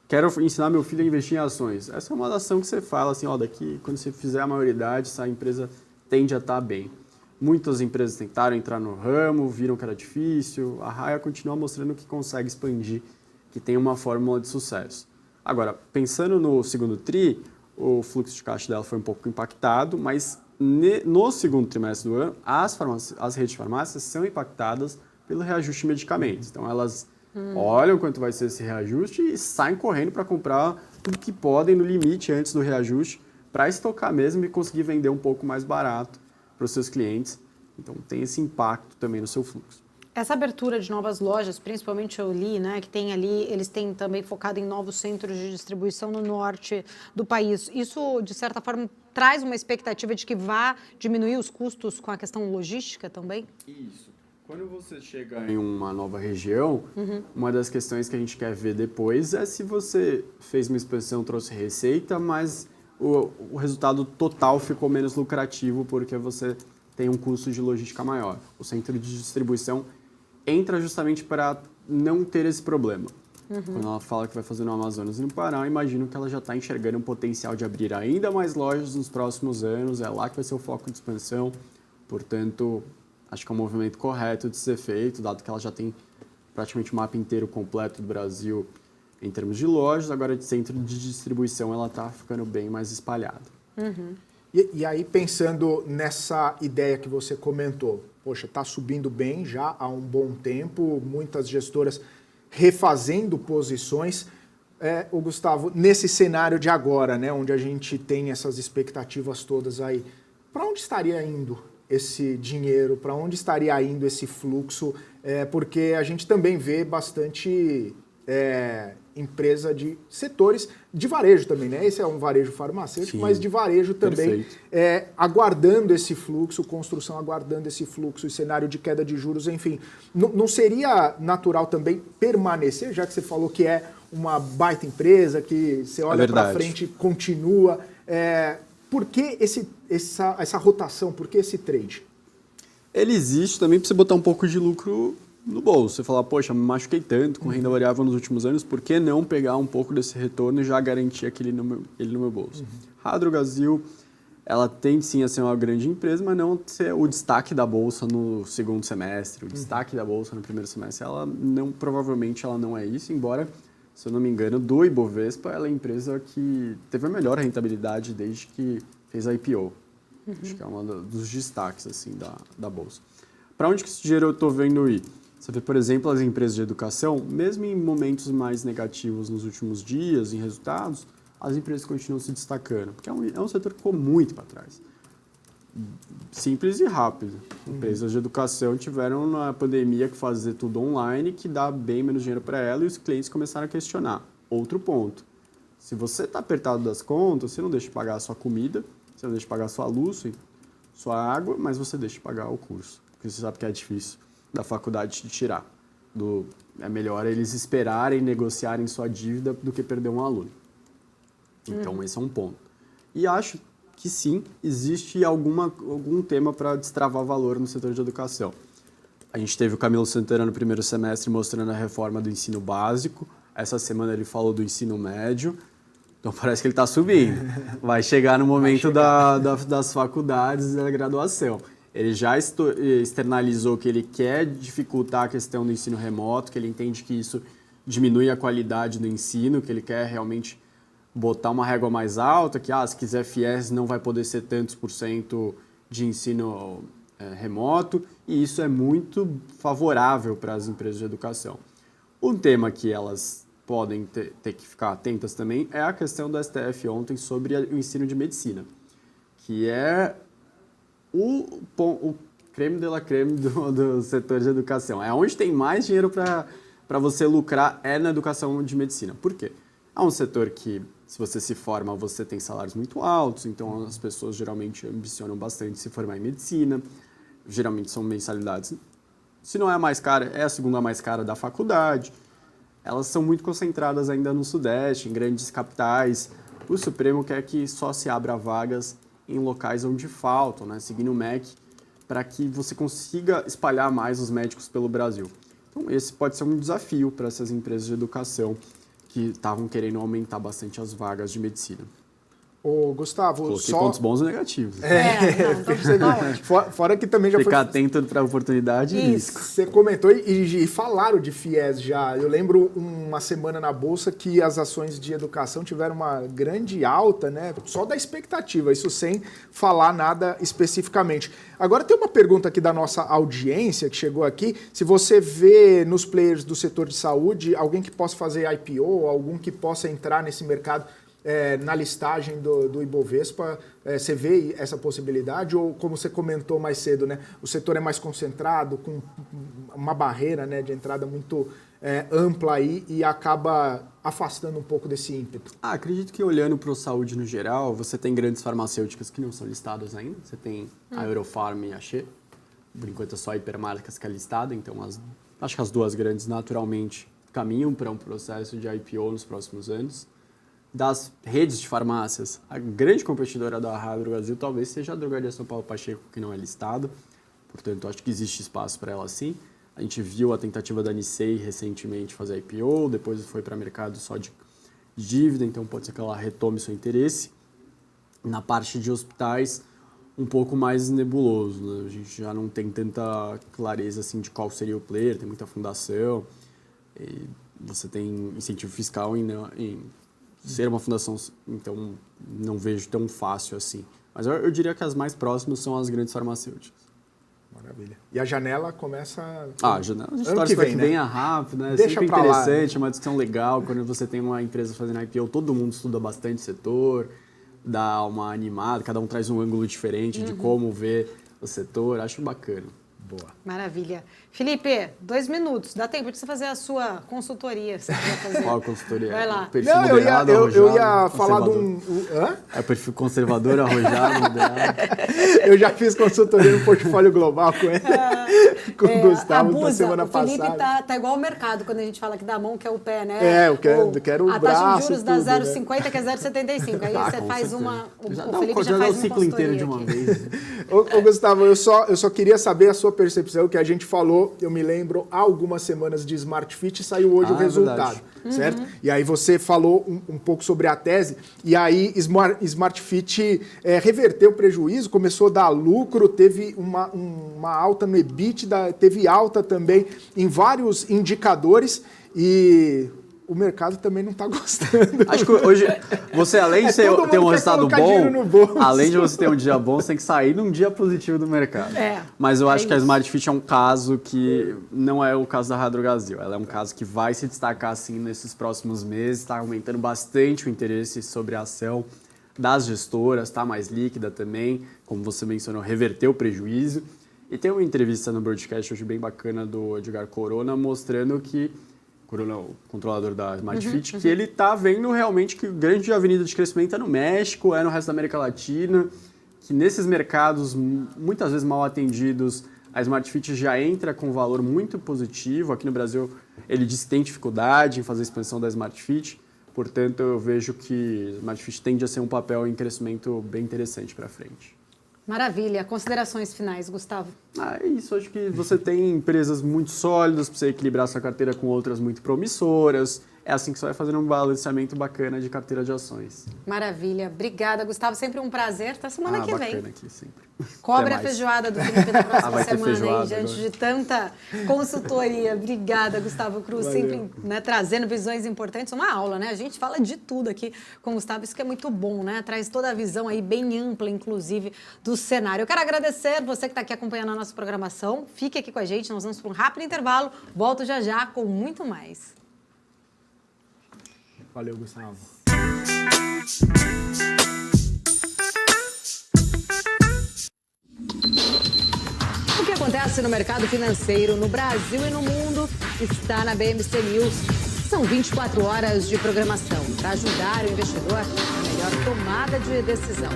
Quero ensinar meu filho a investir em ações. Essa é uma ação que você fala assim, daqui, quando você fizer a maioridade, essa empresa tende a estar bem. Muitas empresas tentaram entrar no ramo, viram que era difícil. A Raia continua mostrando que consegue expandir, que tem uma fórmula de sucesso. Agora, pensando no segundo TRI, o fluxo de caixa dela foi um pouco impactado, mas no segundo trimestre do ano, as redes de farmácias são impactadas pelo reajuste de medicamentos. Então, elas olham quanto vai ser esse reajuste e saem correndo para comprar tudo que podem no limite antes do reajuste, para estocar mesmo e conseguir vender um pouco mais barato para os seus clientes. Então, tem esse impacto também no seu fluxo. Essa abertura de novas lojas, principalmente eu li, né, que tem ali, eles têm também focado em novos centros de distribuição no norte do país. Isso, de certa forma, traz uma expectativa de que vá diminuir os custos com a questão logística também? Isso. Quando você chega em uma nova região, uma das questões que a gente quer ver depois é se você fez uma expansão, trouxe receita, mas o resultado total ficou menos lucrativo porque você tem um custo de logística maior. O centro de distribuição entra justamente para não ter esse problema. Quando ela fala que vai fazer no Amazonas e no Pará, eu imagino que ela já está enxergando um potencial de abrir ainda mais lojas nos próximos anos, é lá que vai ser o foco de expansão. Portanto, acho que é um movimento correto de ser feito, dado que ela já tem praticamente o mapa inteiro completo do Brasil em termos de lojas, agora de centro de distribuição ela está ficando bem mais espalhada. E aí, pensando nessa ideia que você comentou, poxa, está subindo bem já há um bom tempo, muitas gestoras refazendo posições. O Gustavo, nesse cenário de agora, né, onde a gente tem essas expectativas todas aí, para onde estaria indo esse dinheiro? Para onde estaria indo esse fluxo? Porque a gente também vê bastante empresa de setores de varejo também, né? Esse é um varejo farmacêutico, mas de varejo também, aguardando esse fluxo, construção aguardando esse fluxo, e cenário de queda de juros, enfim. Não seria natural também permanecer, já que você falou que é uma baita empresa, que você olha para frente e continua. Por que essa rotação? Por que esse trade? Ele existe também para você botar um pouco de lucro no bolso. Você falar, poxa, me machuquei tanto com renda variável nos últimos anos, por que não pegar um pouco desse retorno e já garantir ele no meu bolso? A Drogasil, ela tende sim a ser uma grande empresa, mas não ser o destaque da bolsa no segundo semestre, o destaque da bolsa no primeiro semestre. Provavelmente ela não é isso, embora, se eu não me engano, do Ibovespa, ela é a empresa que teve a melhor rentabilidade desde que fez a IPO. Acho que é um dos destaques assim, da bolsa. Para onde que esse dinheiro eu estou vendo ir? Você vê, por exemplo, as empresas de educação, mesmo em momentos mais negativos nos últimos dias, em resultados, as empresas continuam se destacando, porque é um setor que ficou muito para trás. Simples e rápido. Empresas de educação tiveram na pandemia que fazer tudo online, que dá bem menos dinheiro para ela, e os clientes começaram a questionar. Outro ponto, se você está apertado das contas, você não deixa de pagar a sua comida, você não deixa de pagar a sua luz, sua água, mas você deixa de pagar o curso, porque você sabe que é difícil da faculdade de tirar. É melhor eles esperarem, negociarem sua dívida do que perder um aluno. Então, esse é um ponto. E acho que sim, existe algum tema para destravar valor no setor de educação. A gente teve o Camilo Santana no primeiro semestre mostrando a reforma do ensino básico. Essa semana ele falou do ensino médio. Então parece que ele está subindo. Vai chegar no momento das faculdades e da graduação. Ele já externalizou que ele quer dificultar a questão do ensino remoto, que ele entende que isso diminui a qualidade do ensino, que ele quer realmente botar uma régua mais alta, que se quiser FIES não vai poder ser tantos % de ensino remoto, e isso é muito favorável para as empresas de educação. Um tema que elas podem ter que ficar atentas também é a questão do STF ontem sobre o ensino de medicina, que é o creme de la creme do setor de educação. É onde tem mais dinheiro para você lucrar, é na educação de medicina. Por quê? É um setor que, se você se forma, você tem salários muito altos, então as pessoas geralmente ambicionam bastante se formar em medicina. Geralmente são mensalidades. Se não é a mais cara, é a segunda mais cara da faculdade. Elas são muito concentradas ainda no Sudeste, em grandes capitais. O Supremo quer que só se abra vagas em locais onde faltam, né? Seguindo o MEC, para que você consiga espalhar mais os médicos pelo Brasil. Então, esse pode ser um desafio para essas empresas de educação que estavam querendo aumentar bastante as vagas de medicina. Ô, Gustavo, coloquei pontos bons e negativos. Fora que também já Ficar atento para a oportunidade e risco. Você comentou e falaram de FIES já. Eu lembro uma semana na Bolsa que as ações de educação tiveram uma grande alta, né? Só da expectativa, isso sem falar nada especificamente. Agora tem uma pergunta aqui da nossa audiência que chegou aqui. Se você vê nos players do setor de saúde alguém que possa fazer IPO, algum que possa entrar nesse mercado na listagem do Ibovespa, você vê essa possibilidade? Ou, como você comentou mais cedo, né, o setor é mais concentrado, com uma barreira, né, de entrada muito ampla aí e acaba afastando um pouco desse ímpeto? Acredito que olhando para a saúde no geral, você tem grandes farmacêuticas que não são listadas ainda. Você tem a Eurofarm e a She. Por enquanto é só a Hipermarcas que é listada, então acho que as duas grandes naturalmente caminham para um processo de IPO nos próximos anos. Das redes de farmácias, a grande competidora da Raia Drogasil talvez seja a Drogaria São Paulo Pacheco, que não é listada. Portanto, acho que existe espaço para ela sim. A gente viu a tentativa da Nissei recentemente fazer IPO, depois foi para mercado só de dívida, então pode ser que ela retome seu interesse. Na parte de hospitais, um pouco mais nebuloso, né? A gente já não tem tanta clareza assim, de qual seria o player, tem muita fundação, e você tem incentivo fiscal em ser uma fundação, então não vejo tão fácil assim. Mas eu diria que as mais próximas são as grandes farmacêuticas. Maravilha. E a janela começa... A janela a gente torce para que venha rápido, né? Deixa sempre interessante, lá, né? Uma discussão legal. Quando você tem uma empresa fazendo IPO, todo mundo estuda bastante o setor, dá uma animada, cada um traz um ângulo diferente de como ver o setor. Acho bacana. Boa. Maravilha. Felipe, 2 minutos. Dá tempo de você fazer a sua consultoria. Se você fazer. Qual consultoria? Vai lá. Perfil não, moderado, eu ia falar de Hã? É perfil conservador, arrojado, moderado. Eu já fiz consultoria no portfólio global com ele, com o Gustavo na semana passada. O Felipe tá igual ao mercado, quando a gente fala que dá a mão, que é o pé, né? Eu quero o braço. A taxa de juros dá 0,50, né? que é 0,75. Aí você faz uma... O Felipe já faz o ciclo inteiro de uma vez. Ô, Gustavo, eu só queria saber a sua percepção, que a gente falou, eu me lembro, há algumas semanas de Smart Fit, saiu hoje o resultado, certo? E aí você falou um pouco sobre a tese, e aí Smart Fit reverteu o prejuízo, começou a dar lucro, teve uma alta no EBITDA, teve alta também em vários indicadores, e o mercado também não está gostando. Acho que hoje, você além de ter um resultado bom, além de você ter um dia bom, você tem que sair num dia positivo do mercado. Mas eu acho que a Smart Fit é um caso que não é o caso da Raia Drogasil. Ela é um caso que vai se destacar assim nesses próximos meses, está aumentando bastante o interesse sobre a ação das gestoras, está mais líquida também, como você mencionou, reverteu o prejuízo. E tem uma entrevista no broadcast hoje bem bacana do Edgar Corona, mostrando que o controlador da Smart Fit, que ele está vendo realmente que o grande avenida de crescimento é no México, é no resto da América Latina, que nesses mercados muitas vezes mal atendidos, a Smart Fit já entra com um valor muito positivo. Aqui no Brasil ele diz que tem dificuldade em fazer a expansão da Smart Fit, portanto eu vejo que a Smart Fit tende a ser um papel em crescimento bem interessante para frente. Maravilha. Considerações finais, Gustavo? É isso. Acho que você tem empresas muito sólidas para você equilibrar sua carteira com outras muito promissoras. É assim que você vai fazendo um balanceamento bacana de carteira de ações. Maravilha. Obrigada, Gustavo. Sempre um prazer. Até semana que vem. Bacana aqui sempre. Cobre a feijoada do Felipe na próxima semana, aí, diante agora. de tanta consultoria. Obrigada, Gustavo Cruz, sempre trazendo visões importantes. Uma aula, né? A gente fala de tudo aqui com o Gustavo, isso que é muito bom, né? Traz toda a visão aí bem ampla, inclusive, do cenário. Eu quero agradecer você que está aqui acompanhando a nossa programação. Fique aqui com a gente, nós vamos para um rápido intervalo. Volto já já com muito mais. Valeu, Gustavo. O que acontece no mercado financeiro no Brasil e no mundo está na BMC News. São 24 horas de programação para ajudar o investidor na melhor tomada de decisão.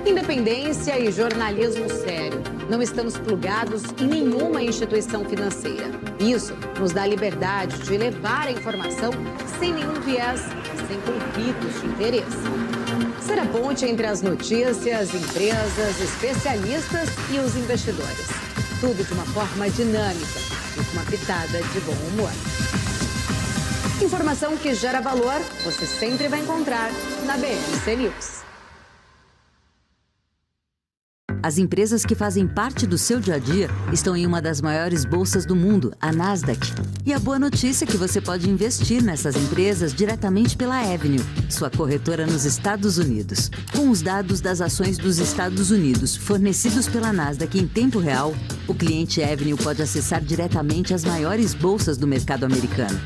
Independência e jornalismo sério. Não estamos plugados em nenhuma instituição financeira. Isso nos dá liberdade de levar a informação sem nenhum viés e sem conflitos de interesse. Ser a ponte entre as notícias, empresas, especialistas e os investidores. Tudo de uma forma dinâmica e com uma pitada de bom humor. Informação que gera valor, você sempre vai encontrar na BMC News. As empresas que fazem parte do seu dia a dia estão em uma das maiores bolsas do mundo, a Nasdaq. E a boa notícia é que você pode investir nessas empresas diretamente pela Avenue, sua corretora nos Estados Unidos. Com os dados das ações dos Estados Unidos fornecidos pela Nasdaq em tempo real, o cliente Avenue pode acessar diretamente as maiores bolsas do mercado americano.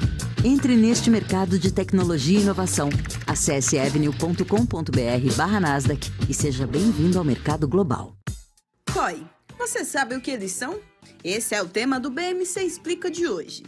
Entre neste mercado de tecnologia e inovação. Acesse avenue.com.br/Nasdaq e seja bem-vindo ao mercado global. COI, você sabe o que eles são? Esse é o tema do BMC Explica de hoje.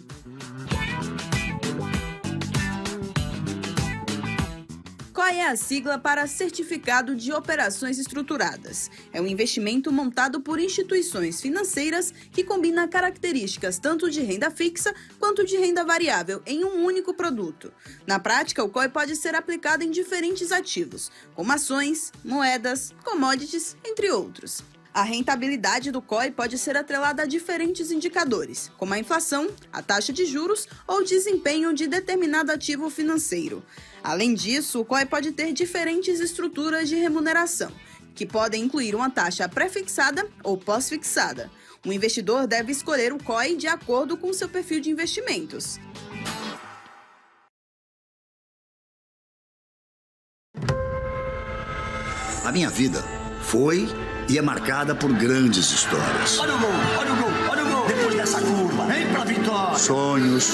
COI é a sigla para Certificado de Operações Estruturadas. É um investimento montado por instituições financeiras que combina características tanto de renda fixa quanto de renda variável em um único produto. Na prática, o COI pode ser aplicado em diferentes ativos, como ações, moedas, commodities, entre outros. A rentabilidade do COI pode ser atrelada a diferentes indicadores, como a inflação, a taxa de juros ou o desempenho de determinado ativo financeiro. Além disso, o COI pode ter diferentes estruturas de remuneração, que podem incluir uma taxa pré-fixada ou pós-fixada. O investidor deve escolher o COI de acordo com seu perfil de investimentos. A minha vida foi e é marcada por grandes histórias. Olha o gol, olha o gol, olha o gol. Depois dessa curva, vem pra vitória. Sonhos,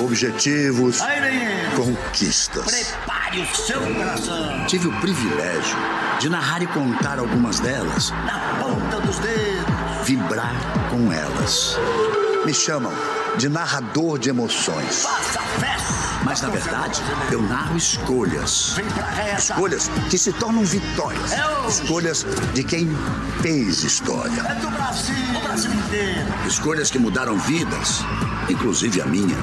objetivos, Aí vem ele. conquistas. Prepare o seu coração. Tive o privilégio de narrar e contar algumas delas, Na ponta dos dedos. vibrar com elas. Me chamam de narrador de emoções. Faça a festa. Mas, na verdade, eu narro escolhas. Vem pra reta. Escolhas que se tornam vitórias. Escolhas de quem fez história. É do Brasil, o Brasil inteiro. Escolhas que mudaram vidas, inclusive a minha.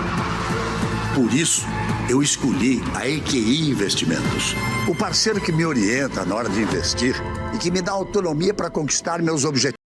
Por isso, eu escolhi a EQI Investimentos, o parceiro que me orienta na hora de investir e que me dá autonomia para conquistar meus objetivos.